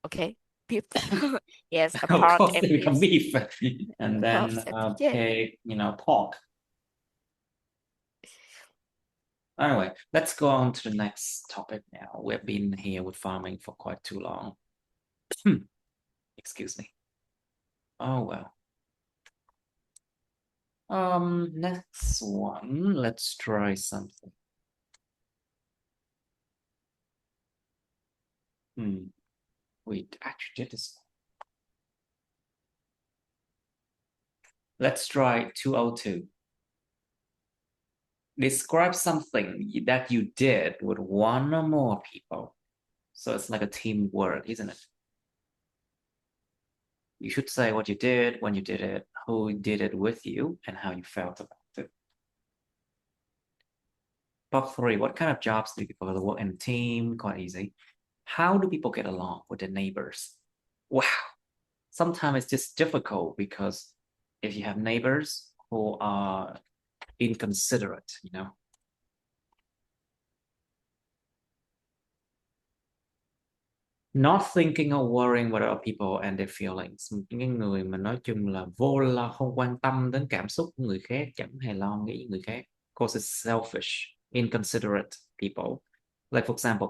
Okay, beef. Yes, a Of pork course, and they become beef. And then Perfect. Yeah. pig, pork. Anyway, let's go on to the next topic now. We've been here with farming for quite too long. Excuse me. Oh, well. Next one, let's try something. Wait, actually did this. Let's try 202. Describe something that you did with one or more people. So it's like a teamwork, isn't it? You should say what you did, when you did it, who did it with you, and how you felt about it. Part 3, what kind of jobs do people work in a team? Quite easy. How do people get along with their neighbors? Wow. Sometimes it's just difficult because if you have neighbors who are inconsiderate, not thinking or worrying about other people and their feelings. Những người mà nói chung là vô lo, không quan tâm đến cảm xúc của người khác, chẳng hề lo nghĩ người khác. Of course, it's selfish, inconsiderate people. Like for example,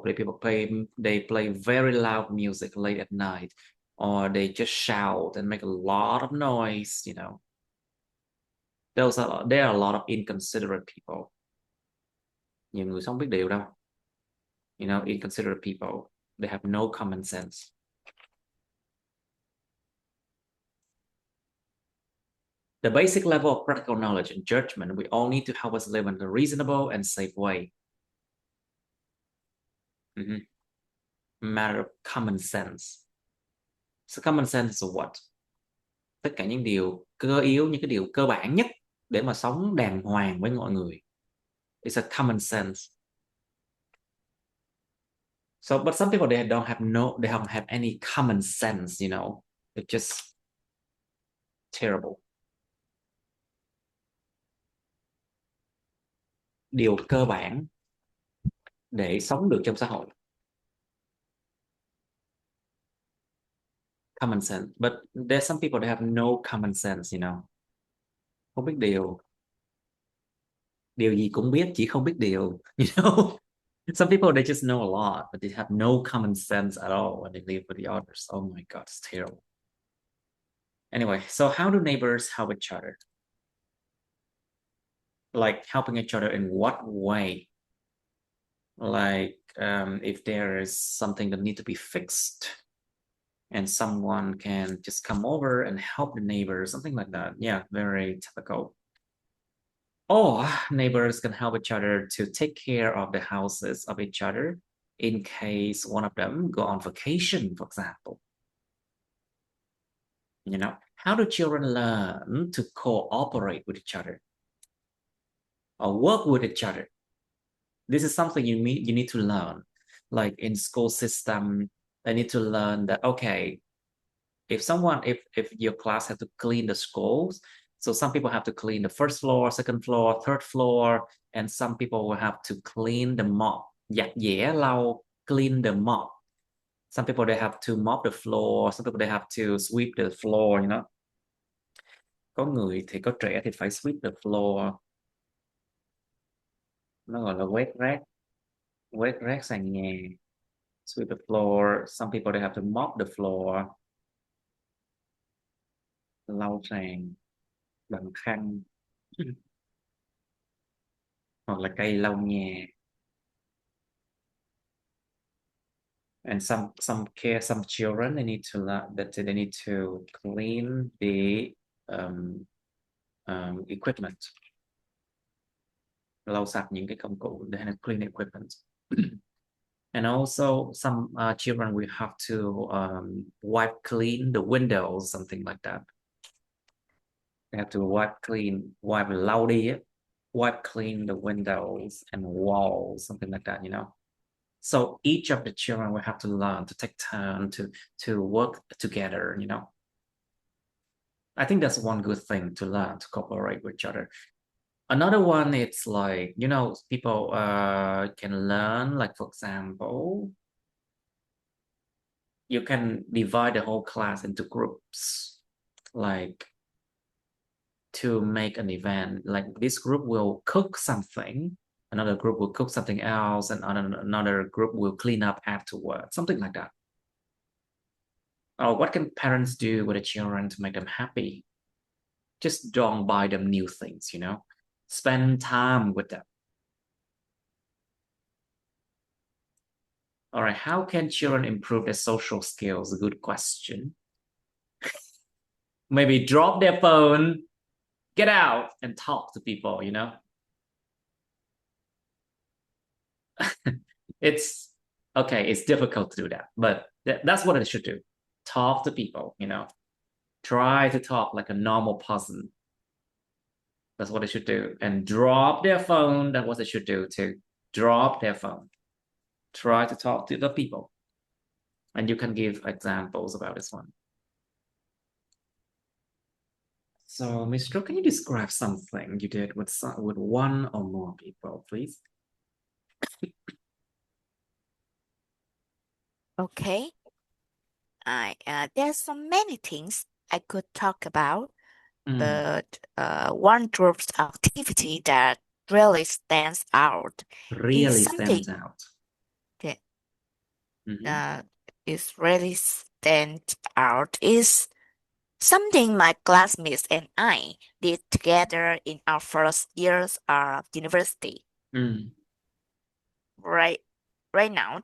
they play very loud music late at night, or they just shout and make a lot of noise. There are a lot of inconsiderate people. Nhiều người không biết điều đâu. Inconsiderate people. They have no common sense. The basic level of practical knowledge and judgment we all need to help us live in a reasonable and safe way. Matter of common sense. So common sense is what? Tất cả những điều cơ yếu, những cái điều cơ bản nhất để mà sống đàng hoàng với mọi người. It's a common sense. So, but some people, they don't have any common sense, They're just terrible. Điều cơ bản để sống được trong xã hội. Common sense. But there's some people that have no common sense, Không biết điều. Điều gì cũng biết, chỉ không biết điều, Some people, they just know a lot, but they have no common sense at all when they live with the others. Oh my God, it's terrible. Anyway, so how do neighbors help each other? Like helping each other in what way? Like if there is something that needs to be fixed and someone can just come over and help the neighbor, something like that. Yeah, very typical. Or neighbors can help each other to take care of the houses of each other in case one of them go on vacation, for example. How do children learn to cooperate with each other or work with each other? This is something you need to learn. Like in school system, they need to learn that, okay, if your class has to clean the schools, so some people have to clean the first floor, second floor, third floor, and some people will have to clean the mop. Giặt giẻ lau, clean the mop. Some people, they have to mop the floor. Some people, they have to sweep the floor, Có người thì có trẻ thì phải sweep the floor. Nó gọi là quét rác sàn nhà. Sweep the floor. Some people, they have to mop the floor. Lau sàn bằng khăn. Hoặc là cây lau nhà. And some children, they need to learn that they need to clean the equipment. Lau sạch những cái công cụ để clean equipment. And also some children will have to wipe clean the windows, something like that. They have to wipe lau đi, wipe clean the windows and walls, something like that, So each of the children will have to learn to take turn to work together, you know. I think that's one good thing to learn, to cooperate with each other. Another one, it's like, you know, people can learn, like, for example, you can divide the whole class into groups, like to make an event. Like this group will cook something, another group will cook something else, and another group will clean up afterward, something like that. Or what can parents do with the children to make them happy? Just don't buy them new things, you know. Spend time with them. All right, how can children improve their social skills? A good question. Maybe drop their phone, get out and talk to people, you know. It's okay, it's difficult to do that, but that's what it should do. Talk to people, you know. Try to talk like a normal person. That's what they should do. And drop their phone. That's what they should do too. Drop their phone. Try to talk to the people. And you can give examples about this one. So, Mr. Can you describe something you did with one or more people, please? Okay. There's so many things I could talk about, but one group's activity that really stands out Really is something stands out. that Mhm. is really stand out is something my classmates and I did together in our first years of university. Mm. Right, right now,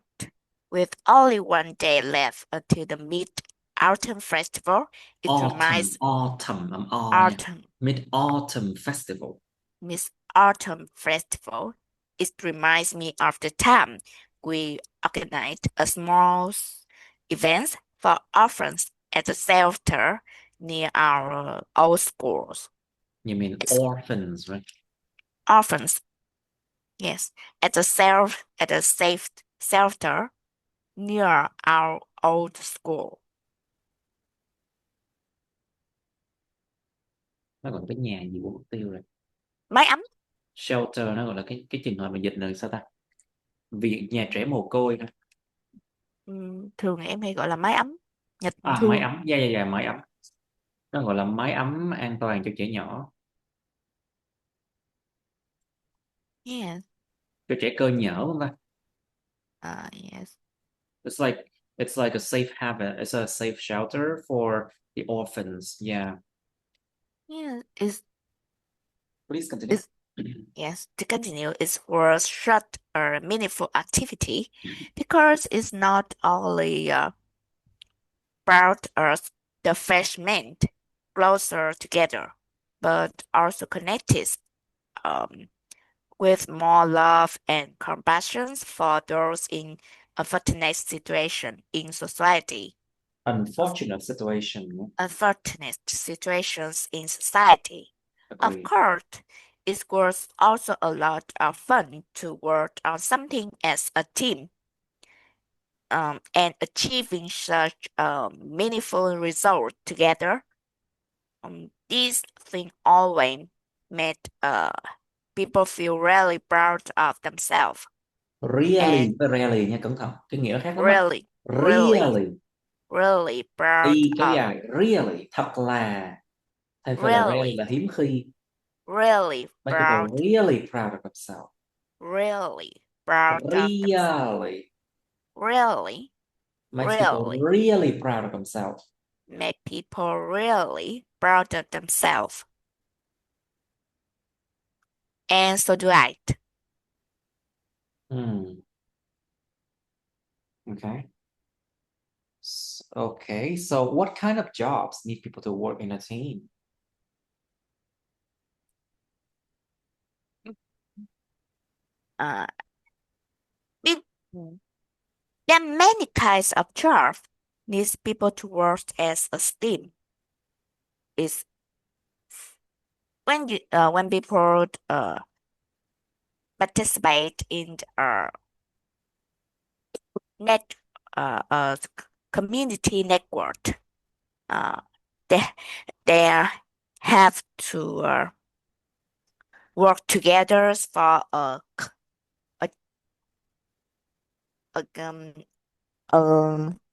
with only one day left until the Mid-Autumn Festival, it reminds Autumn, Autumn Mid-Autumn Festival. Mid-Autumn Festival. It reminds me of the time we organized a small event for orphans at a shelter near our old schools. You mean It's orphans, right? orphans, yes, at a safe shelter near our old school. Nó gọi là cái nhà gì của mục tiêu rồi. Mái ấm, Shelter nó gọi là cái trường hợp mà dịch là sao ta? Viện nhà trẻ mồ côi hả? thường em hay gọi là mái ấm, nhà tình Mái thương. ấm, dạ, mái ấm. Nó gọi là mái ấm an toàn cho trẻ nhỏ, Yes, cho trẻ cơ nhở, không ta? yes, It's like a safe haven. It's a safe shelter for the orphans. Yeah. yeah. Please continue. Yes, to continue, it's worth short or meaningful activity because it's not only brought us the freshmen closer together, but also connected um, with more love and compassion for those in unfortunate situation in society. Unfortunate situation. Unfortunate situations in society. Of Agree. course, it was also a lot of fun to work on something as a team, and achieving such a meaningful result together. These things always made people feel really proud of themselves. Really, And really nha, cẩn thận. Cái nghĩa khác lắm á. really, Really. really proud Y kéo of, dài. Really. Thật là. Thay for là really really, là hiếm khi. really Make proud, people really proud of themselves. really proud of themselves. Really. Really, Makes people really really proud of themselves. make people really proud of themselves. And so do I. Okay. Okay, so what kind of jobs need people to work in a team? Uh, it- there are many kinds of jobs needs people to work as a team. Is when people participate in community network. They they have to work together for a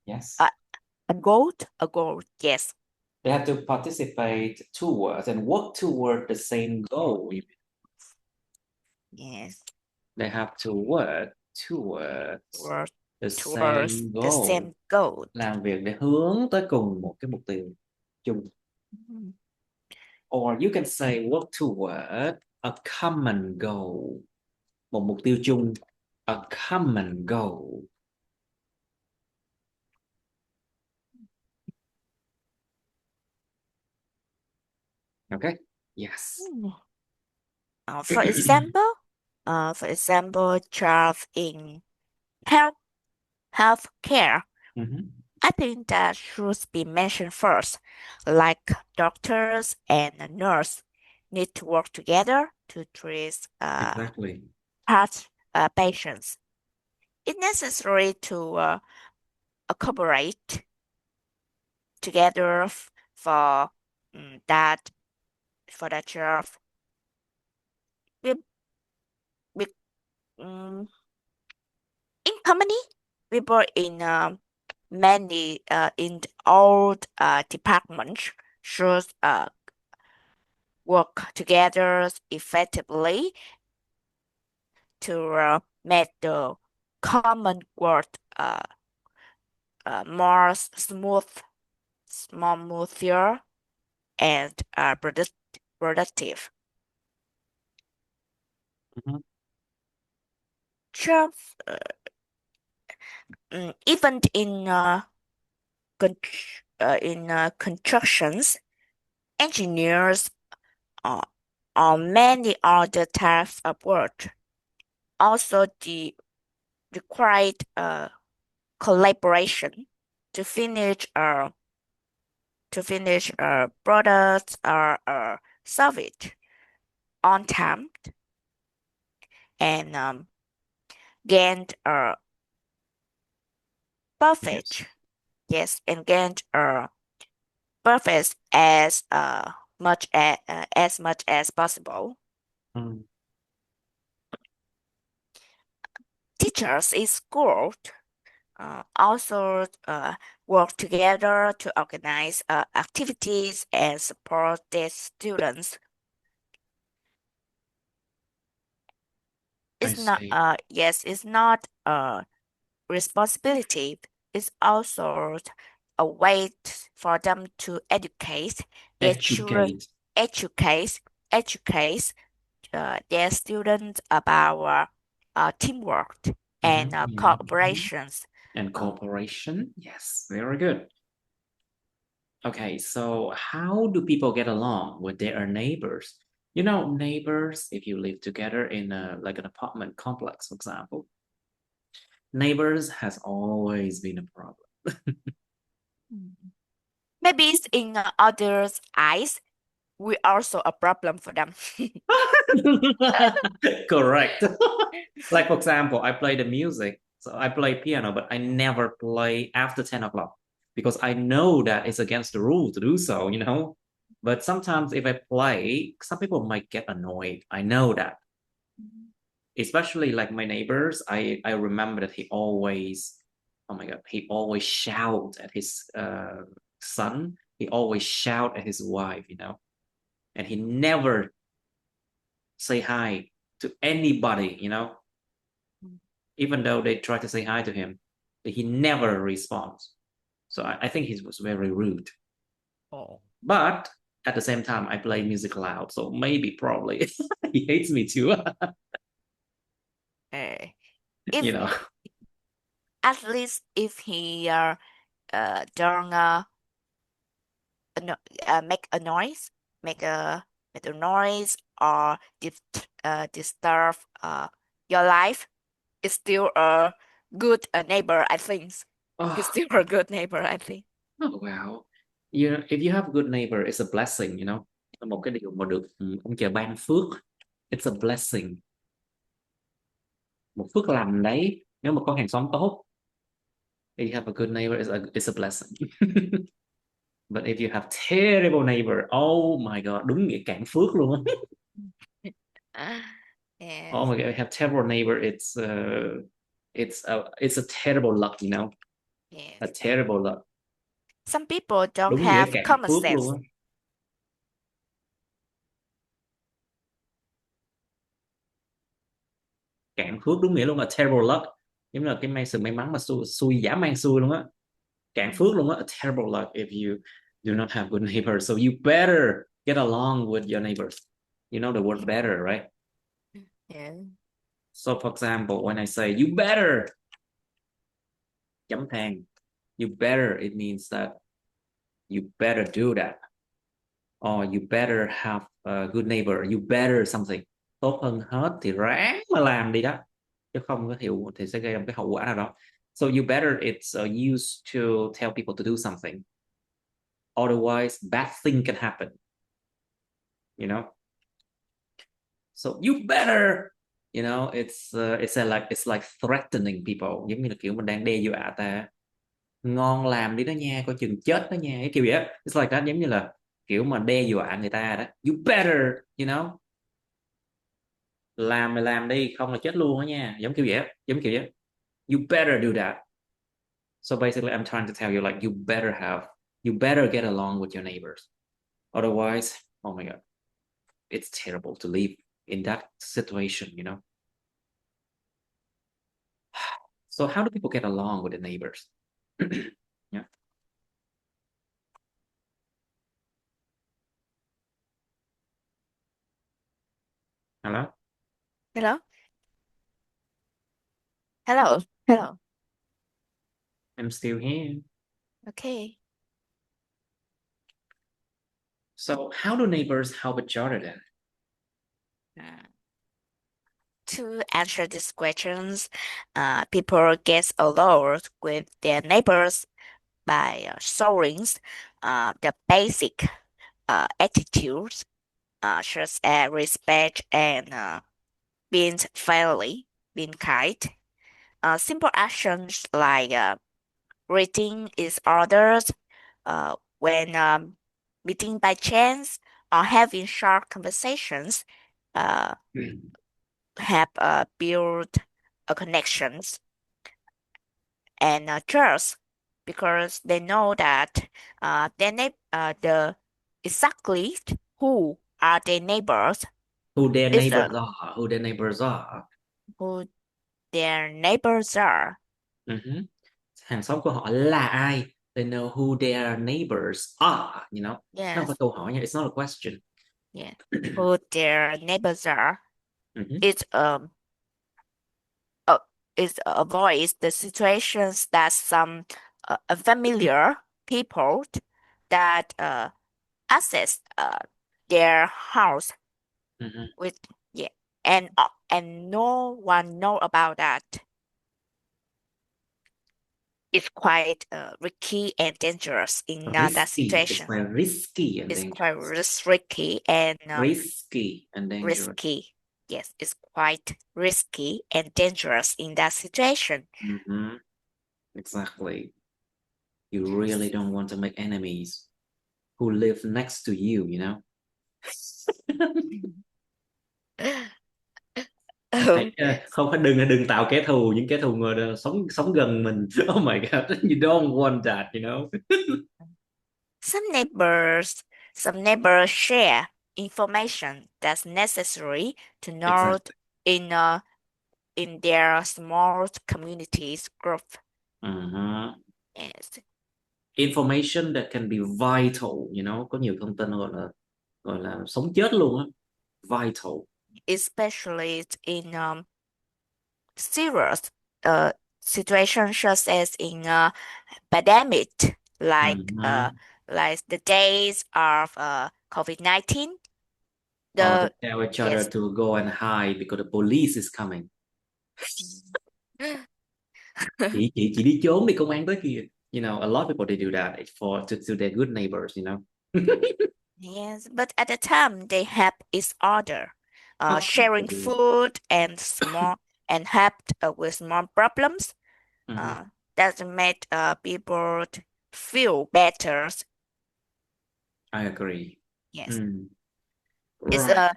Yes. a goal. Yes. They have to participate towards and work toward the same goal. Yes. They have to work towards Work the towards same the goal. same goal. Làm việc để hướng tới cùng một cái mục tiêu chung. Or you can say work toward a common goal. Một mục tiêu chung. A common goal. Okay. Yes. For example, jobs in healthcare. I think that should be mentioned first, like doctors and nurse need to work together to treat Exactly. patients. It's necessary to cooperate together for that job. We, in company, people in many in all departments should work together effectively to make the common work more smoother and productive. Jobs, even in constructions, engineers or many other types of work also required collaboration to finish products or service on time and gain perfect. Yes, and gain perfect as much as possible. Teachers in school also work together to organize activities and support their students. It's not it's not a responsibility. It's also a way for them to educate their children, educate their students about teamwork and cooperations. And cooperation. Yes, very good. Okay, so how do people get along with their neighbors? You know, neighbors, if you live together in like an apartment complex, for example, neighbors has always been a problem. Maybe it's in others' eyes, we also a problem for them. Correct. Like, for example, I play the music. So I play piano, but I never play after 10 o'clock because I know that it's against the rule to do so, you know? But sometimes if I play, some people might get annoyed. I know that. Especially like my neighbors, I remember that he always, oh my God, he always shout at his son. He always shout at his wife, you know? And he never say hi to anybody, you know? Even though they try to say hi to him, he never responds. So I think he was very rude. Oh. But at the same time, I play music loud, so maybe probably he hates me too. You know. At least if he don't make a noise, make a noise or disturb your life, it's still a good neighbor, I think. He's still a good neighbor, I think. Oh wow. If you have a good neighbor, it's a blessing, you know. Một cái điều mà được ông trời ban phước. It's a blessing. Một phước lành đấy, nếu mà có hàng xóm tốt. If you have a good neighbor, it's a blessing. But if you have terrible neighbor, oh my god, đúng nghĩa cạn phước luôn á. Yes. Oh my god, if you have terrible neighbor, it's a terrible luck, you know. Yes. A terrible luck. Some people don't Đúng nghĩa have cạn common phước sense. luôn á. Cạn phước đúng nghĩa luôn, a terrible luck. Giống như là cái sự may mắn mà xui dã man xui luôn á. Cạn phước luôn á, a terrible luck if you do not have good neighbors. So you better get along with your neighbors. You know the word better, right? Yeah. So for example, when I say you better, chấm than, you better, it means that you better do that. Or you better have a good neighbor, you better something. Tốt hơn hết thì ráng mà làm đi đó. Chứ không có hiệu thì sẽ gây ra một cái hậu quả nào đó. So you better, it's used to tell people to do something. Otherwise, bad thing can happen. You know? So you better, you know, it's like threatening people, giống như là kiểu mình đang đe dọa ta. Ngon làm đi đó nha, coi chừng chết đó nha, cái kiểu vậy á. It's like that, giống như là kiểu mà đe dọa người ta đó. You better, you know, làm mày làm đi, không là chết luôn đó nha, giống kiểu vậy á, giống kiểu vậy. You better do that. So basically I'm trying to tell you, like, you better get along with your neighbors, otherwise, oh my god, it's terrible to live in that situation, you know. So how do people get along with the neighbors? Yeah. Hello? Hello? Hello? Hello? I'm still here. Okay. So how do neighbors help each other then? To answer these questions, people get along with their neighbors by showing the basic attitudes such as respect and being friendly, being kind. Simple actions like greeting each others when meeting by chance or having short conversations have built connections and trust because they know that the exactly who are their neighbors Who their is neighbors are, who their neighbors are. who their neighbors are. Hàng xóm của họ là ai? They know who their neighbors are, you know. Nó không Yes, phải câu hỏi nha, it's not a question. yeah, who their neighbors are. It avoids the situations that some unfamiliar people that access their house with and no one know about that. It's quite risky and dangerous in that Risky. It's situation. quite risky and It's dangerous. quite risky and Risky and dangerous. risky. Yes, it's quite risky and dangerous in that situation. Exactly. You really don't want to make enemies who live next to you know. Không phải đừng tạo kẻ thù, những kẻ thù người sống gần mình. Oh my god, you don't want that, you know. Some neighbors share information that's necessary to know Exactly. in their small communities group. Yes. Information that can be vital, you know, có nhiều thông tin gọi là sống chết luôn á. Vital. Especially in serious situations such as in pandemic, like the days of COVID-19. Or they tell each other to go and hide because the police is coming. Chị đi trốn đi, công an tới kìa. You know, a lot of people they do that to their good neighbors, you know. Yes, but at the time they help each other, sharing food and helped with small problems. that make people feel better. I agree. Yes. Right.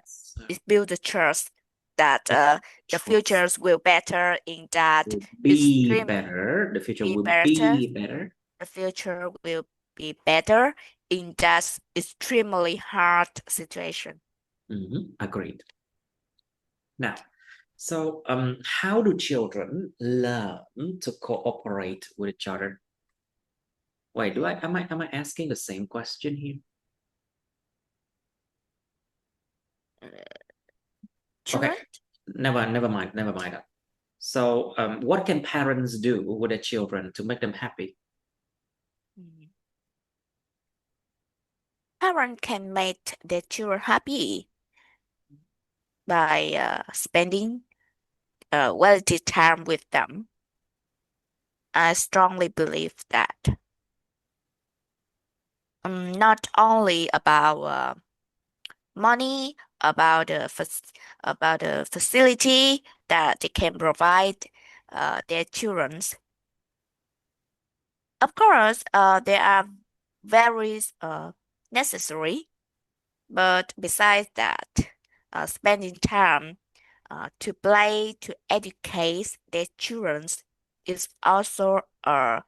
It builds the trust that the Trust futures will better in that will be extreme better. The future be will better. be better. The future will be better in that extremely hard situation. Agreed. Now, so how do children learn to cooperate with each other? Wait, am I asking the same question here? Children? Okay, never mind that. So, what can parents do with their children to make them happy? Parents can make their children happy by spending quality time with them. I strongly believe that. Not only about money, about the facility that they can provide their children. Of course, they are very necessary, but besides that, spending time to play, to educate their children is also a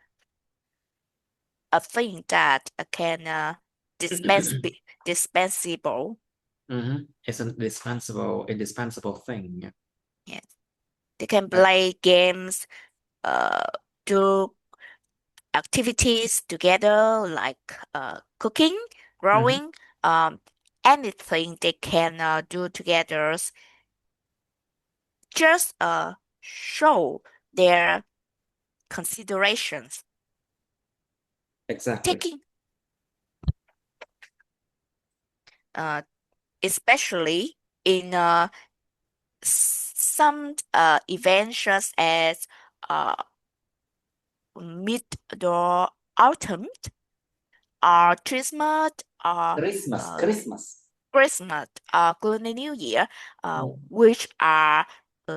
thing that can dispensable. It's an indispensable thing. Yes, they can play games, do activities together like cooking, rowing, anything they can do together. Just show their considerations. Exactly. Taking especially in some events such as mid or autumn or Christmas or Christmas or Lunar New Year, which are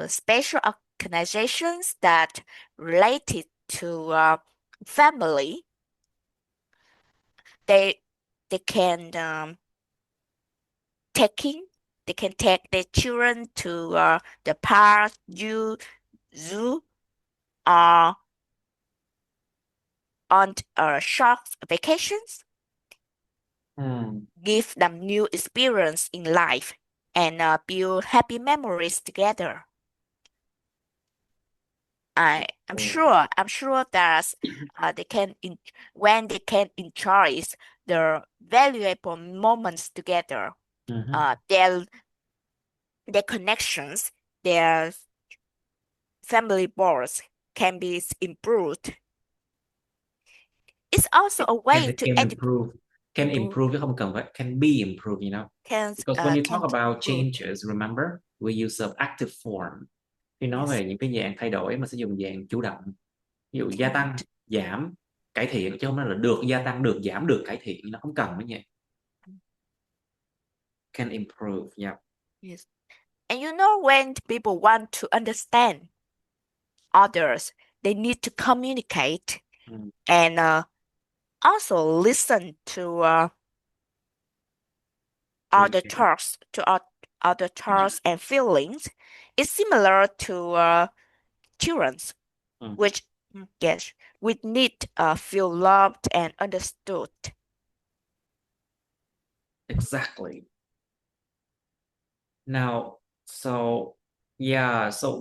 special organizations that related to family. They can they can take their children to the park, zoo, or on short vacations. Give them new experience in life and build happy memories together. I'm sure that when they can enjoy the valuable moments together, their connections, their family bonds can be improved. It's also a way to improve. Can improve chứ không cần phải can be improved, you know. Because when you talk about changes, remember we use the active form. Khi nói về những cái dạng thay đổi mà sẽ dùng dạng chủ động. Ví dụ gia tăng, giảm, cải thiện, chứ không nói là được gia tăng, được giảm, được cải thiện, nó không cần nữa nha. Can improve, yeah. Yes. And you know, when people want to understand others, they need to communicate and also listen to other thoughts and feelings. It's similar to children's, which yes, we need feel loved and understood. Exactly. Now, so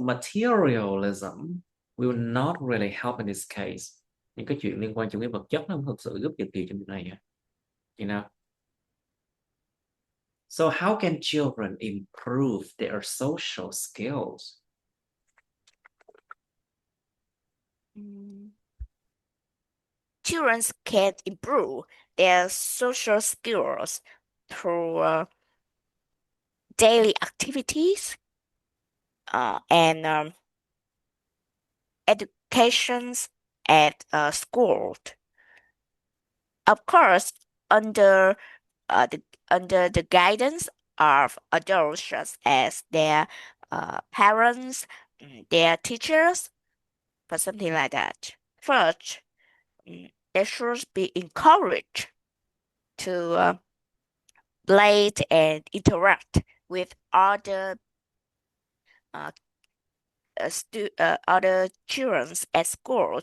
materialism will not really help in this case. Những cái chuyện liên quan chủ nghĩa vật chất nó không thực sự giúp được gì trong việc này, you know. So how can children improve their social skills? Children can improve their social skills through daily activities and educations at school. Of course, under the guidance of adults such as their parents, their teachers, or something like that. First, they should be encouraged to play and interact with other other children at school,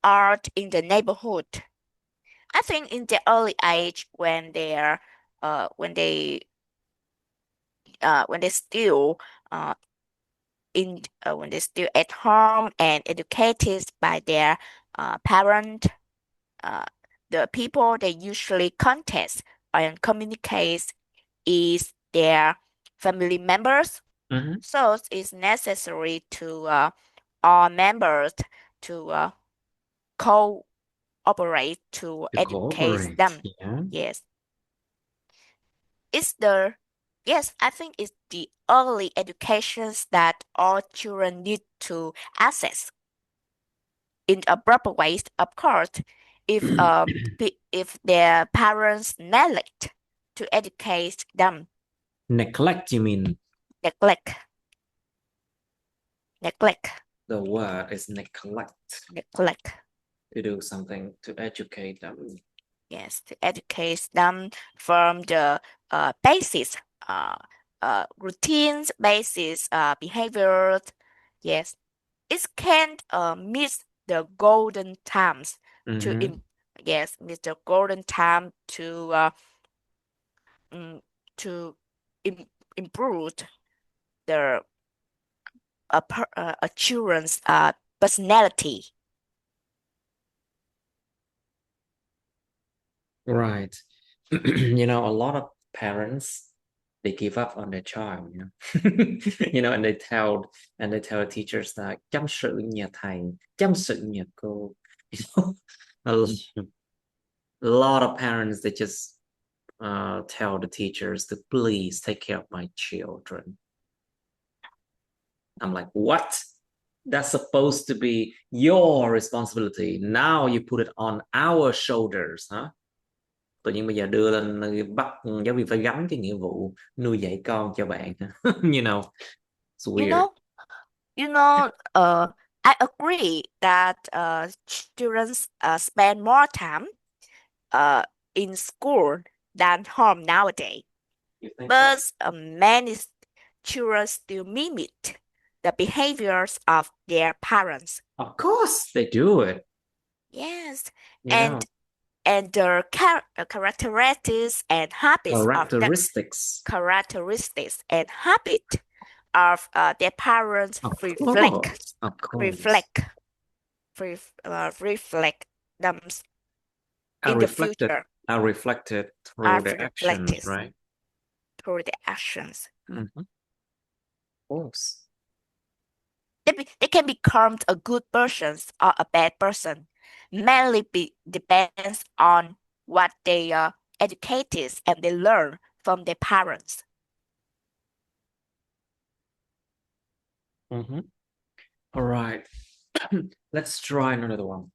art in the neighborhood. I think in the early age when they're when they still when they're still at home and educated by their parent, the people they usually contact and communicate is their family members. So it's necessary to all members to cooperate to educate them. Yeah. Yes. I think it's the early educations that all children need to access in a proper way. Of course, if if their parents neglect to educate them, Neglect, you mean? neglect. The word is neglect. Neglect. To do something to educate them. Yes, to educate them from the basis, routines, basis, behaviors. Yes, it can miss the golden times miss the golden time to improve the a children's personality. Right. You know, a lot of parents they give up on their child, you know. And they tell teachers that chăm sự nhà thầy, chăm sự nhà cô. You know, a lot of parents they just tell the teachers to please take care of my children. I'm like, what? That's supposed to be your responsibility. Now you put it on our shoulders, huh? Tự nhiên bây giờ đưa lên bắt giáo viên phải gánh cái nghĩa vụ nuôi dạy con cho bạn. You know, it's weird. I agree that students spend more time in school than home nowadays. But many children still mimic the behaviors of their parents. Of course, they do it. Yes, You know. and their characteristics and habits and habit of their parents reflect them in the future. Are reflected through their actions, right? Through the actions. Of course. They can become a good person or a bad person. Mainly depends on what they are educated and they learn from their parents. All right. Let's try another one.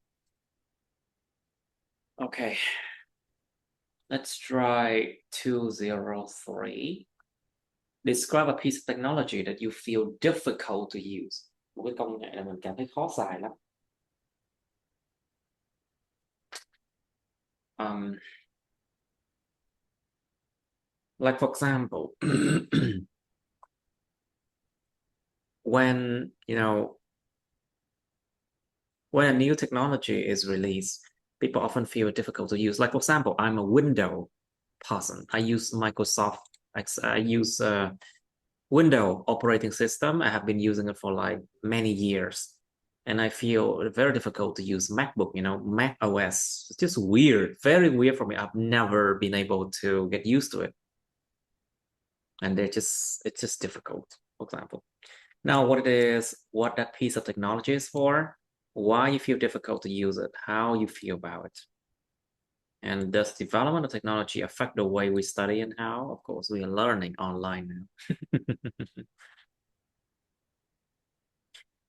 Okay. Let's try 203. Describe a piece of technology that you feel difficult to use. Một cái công nghệ là mình cảm thấy khó xài lắm. Like for example, when a new technology is released, people often feel it difficult to use. Like for example, I'm a Windows person. I use Microsoft. I use Windows operating system. I have been using it for like many years. And I feel very difficult to use MacBook, Mac OS. It's just weird, very weird for me. I've never been able to get used to it. And it's just difficult, for example. Now, what it is, what that piece of technology is for, why you feel difficult to use it, how you feel about it. And does development of technology affect the way we study and how? Of course, we are learning online now.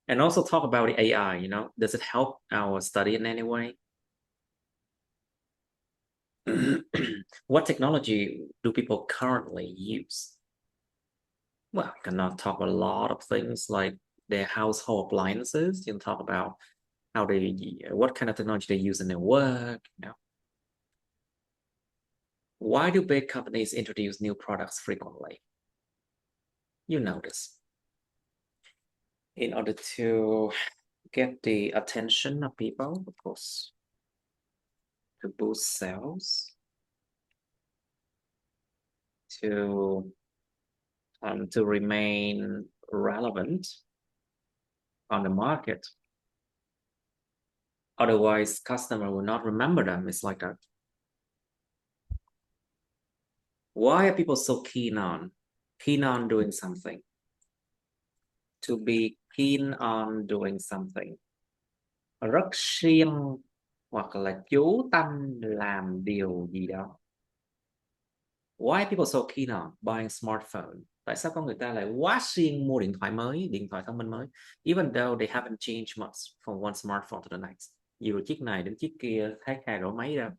And also talk about the AI, does it help our study in any way? What technology do people currently use? Well, you cannot talk a lot of things like their household appliances. You can talk about what kind of technology they use in their work, you know. Why do big companies introduce new products frequently? You know this. In order to get the attention of people, of course, to boost sales, to remain relevant on the market. Otherwise, customer will not remember them. It's like that. Why are people so keen on doing something? To be keen on doing something. Rất siêng hoặc là chú tâm làm điều gì đó. Why are people so keen on buying smartphone? Tại sao con người ta lại quá siêng mua điện thoại mới, điện thoại thông minh mới? Even though they haven't changed much from one smartphone to the next. Dù chiếc này đến chiếc kia khác hai đổi mấy đâu.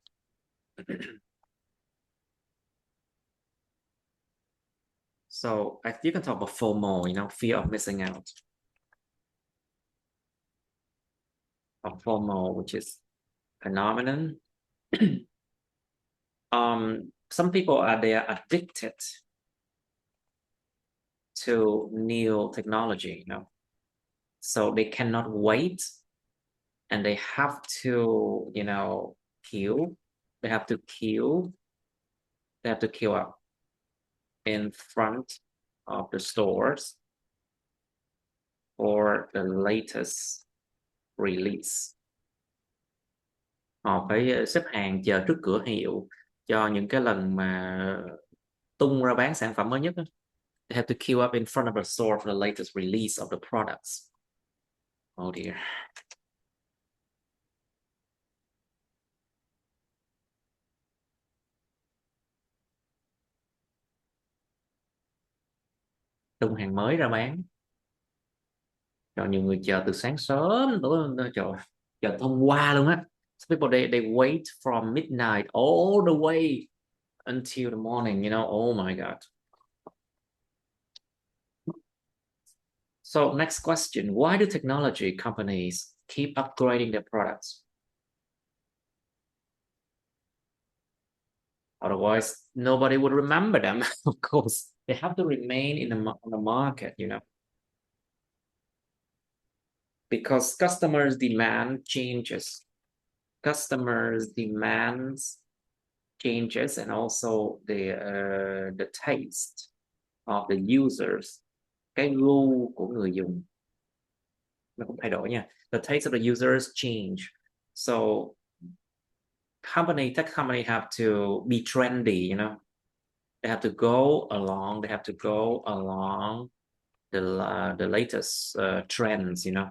So you can talk about FOMO, you know, fear of missing out. Of FOMO, which is phenomenon. Some people they are addicted to new technology, you know, so they cannot wait, and they have to, you know, queue up in front of the stores for the latest release. Họ phải xếp hàng chờ trước cửa hiệu cho những cái lần mà tung ra bán sản phẩm mới nhất đó. They have to queue up in front of the store for the latest release of the products. Oh dear. Tung hàng mới ra bán. Rồi nhiều người chờ từ sáng sớm tới chờ thông qua luôn á. Some people they wait from midnight all the way until the morning, you know. Oh my God. So next question, why do technology companies keep upgrading their products? Otherwise, nobody would remember them. Of course, they have to remain on the market, you know. Because customers' demand changes. Customers' demands changes, and also the taste of the users. Cái gu của người dùng nó cũng thay đổi nha. The taste of the users change. So tech company have to be trendy, you know. They have to go along the latest trends, you know.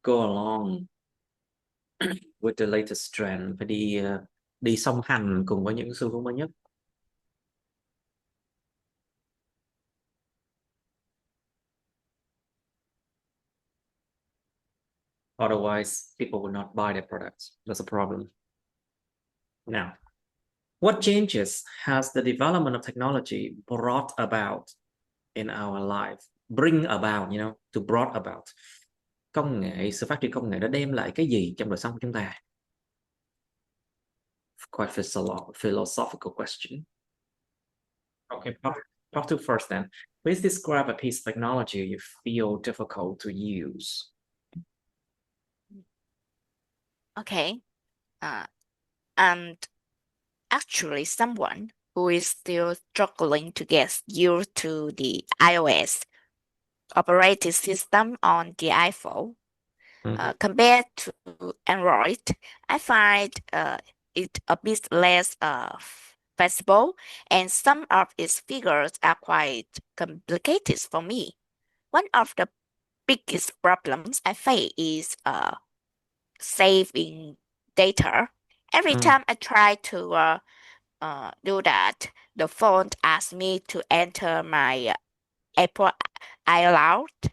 Go along with the latest trend, phải đi song hành cùng với những xu hướng mới nhất. Otherwise, people will not buy their products. That's a problem. Now, what changes has the development of technology brought about in our life? Bring about, you know, to brought about. Sự phát triển công nghệ đã đem lại cái gì trong đời sống của chúng ta? Quite philosophical question. Okay, part two first then. Please describe a piece of technology you feel difficult to use. Okay. And actually someone who is still struggling to get used to the iOS operating system on the iPhone. Compared to Android, I find it a bit less flexible, and some of its features are quite complicated for me. One of the biggest problems I face is saving data. Every time I try to do that, the phone asks me to enter my Apple iCloud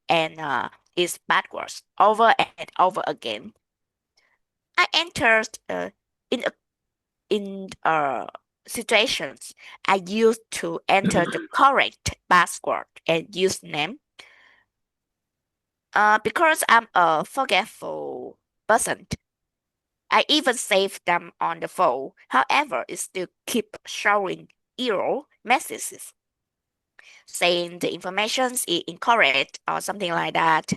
and its passwords over and over again. I entered in situations I used to enter the correct password and username. Because I'm a forgetful person. I even save them on the phone. However, it still keep showing error messages saying the information is incorrect or something like that.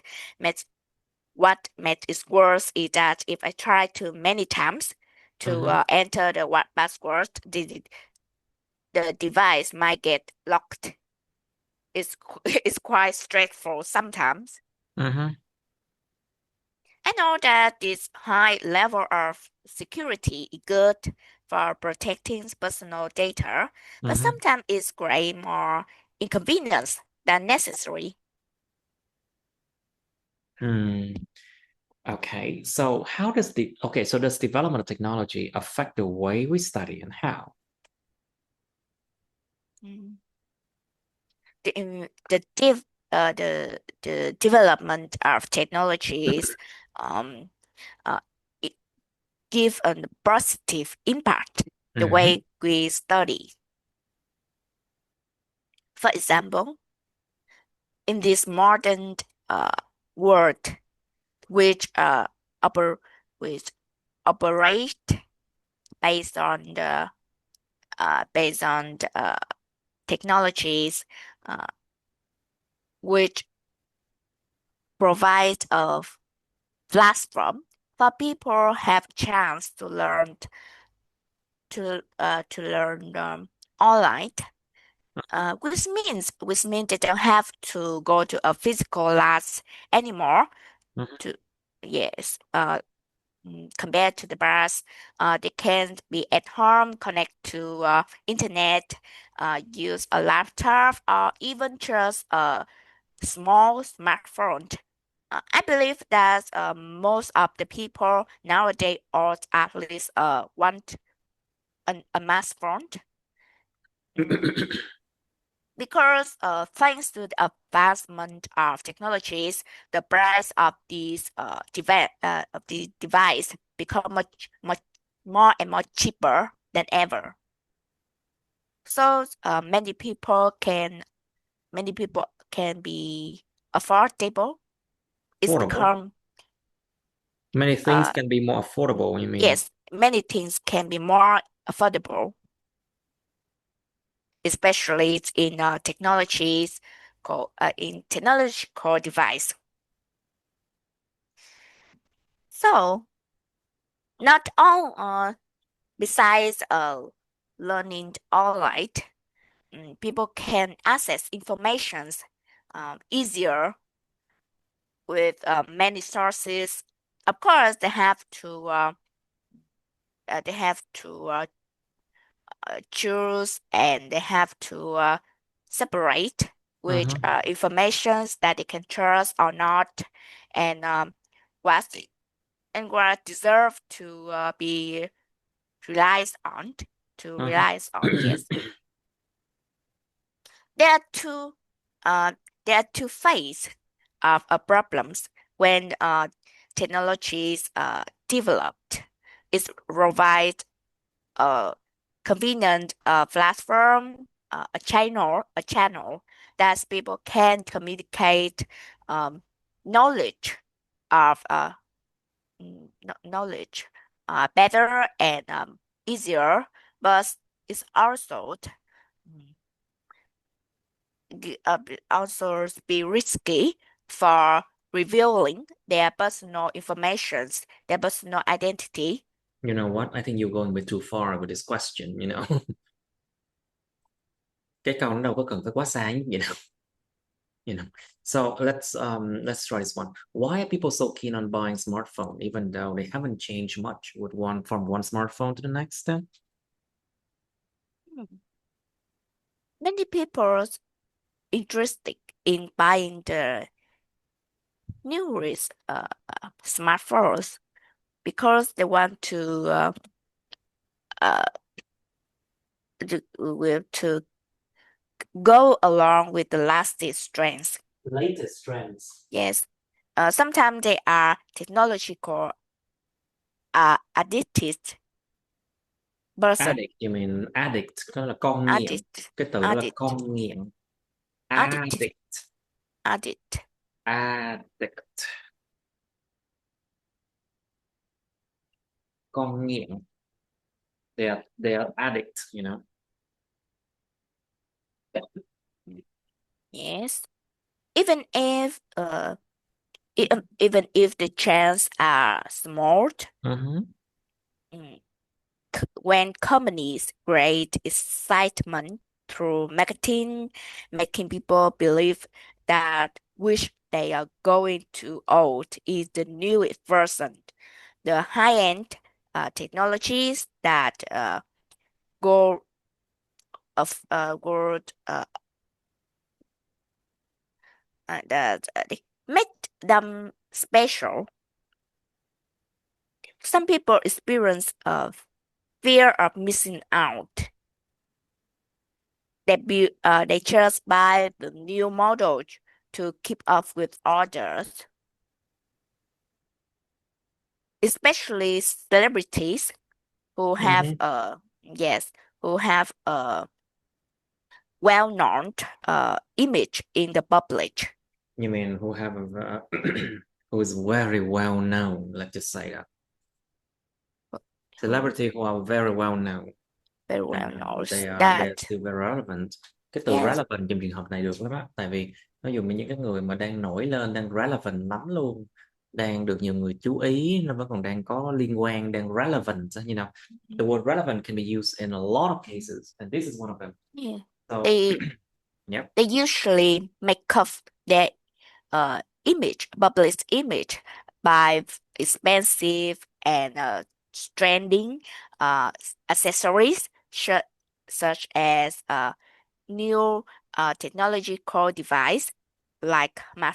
What makes it worse is that if I try too many times to enter the password, the device might get locked. It's quite stressful sometimes. I know that this high level of security is good for protecting personal data, but sometimes it's create more inconvenience than necessary. Okay, so does development of technology affect the way we study and how? The development of technologies it give a positive impact the way we study. For example, in this modern world, which operate based on the technologies which provide a platform for people have chance to learn online, which means they don't have to go to a physical class anymore. Compared to the past, they can be at home, connect to internet, use a laptop, or even just a small smartphone. I believe that most of the people nowadays own at least want a smartphone. Because thanks to the advancement of technologies, the price of these device become much more and more cheaper than ever. So many people can be affordable. It's become many things can be more affordable, you mean? Yes, many things can be more affordable, especially in technological device. So not all besides learning online, people can access informations easier with many sources. Of course, they have to choose, and they have to separate which informations that they can trust or not, and what deserve to be relies on. Yes. There are two phases of problems when technologies developed. It provides a convenient platform, a channel that people can communicate knowledge of knowledge better and easier, but it's also be risky for revealing their personal informations, their personal identity. You know what? I think you're going a bit too far with this question, you know. Cái câu nó đâu có cần phải quá xa như vậy đâu. You know. So let's try this one. Why are people so keen on buying smartphone even though they haven't changed much with from one smartphone to the next then? Many people interested in buying the newest smartphones because they want to go along with the latest trends. Yes. Sometimes they are technological addicted person. Addict, you mean addict, có là con nghiện. Addict. Cái từ đó là con nghiện. Addict. Addict. Con nghiện. They are addict, you know. Yes. Even if even if the chants are smart, Mm-hmm. When companies create excitement through marketing, making people believe that which they are going to own is the newest version, the high-end technologies that go of good that they make them special. Some people experience fear of missing out. They just buy the new model to keep up with others, especially celebrities who have who have a well-known image in the public. You mean who have a who is very well known? Let's just say that celebrity who are very well known. Very well known They are that still very relevant. Cái từ yes, relevant trong trường hợp này được lắm á, tại vì nó dùng những cái người mà đang nổi lên, đang relevant lắm luôn, đang được nhiều người chú ý, nó vẫn còn đang có liên quan, đang relevant, you know. The word relevant can be used in a lot of cases, and this is one of them. yeah. So, yep. They usually make up their public image by expensive and trending accessories such as new technological device like my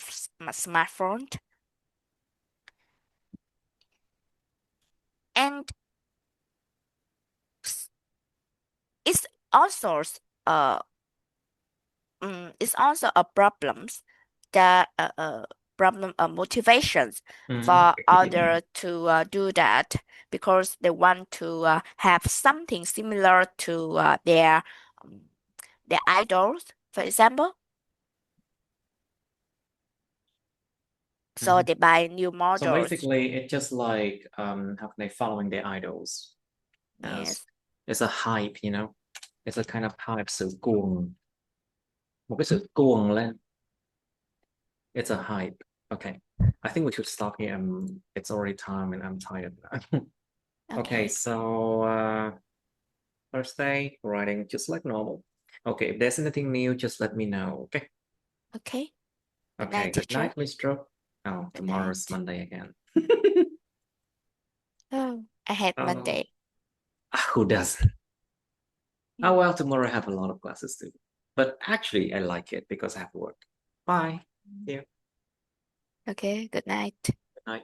smartphone. And it's also uh it's also a problem that problem motivations for others to do that because they want to have something similar to their idols, for example. So they buy new models. So basically, it's just like how can they following their idols? Yes. It's a hype, you know. It's a kind of hype, sự cuồng, một cái sự cuồng lên. It's a hype. Okay, I think we should stop here. It's already time, and I'm tired. Okay, so first day writing just like normal. Okay, if there's anything new, just let me know. Okay. Okay. Okay. Good night, Miss Stroke. Oh, Good tomorrow's night. Monday again. Oh, I hate Monday. Who doesn't? Oh, well, tomorrow I have a lot of classes too. But actually, I like it because I have work. Bye. Yeah. Okay, good night. Good night.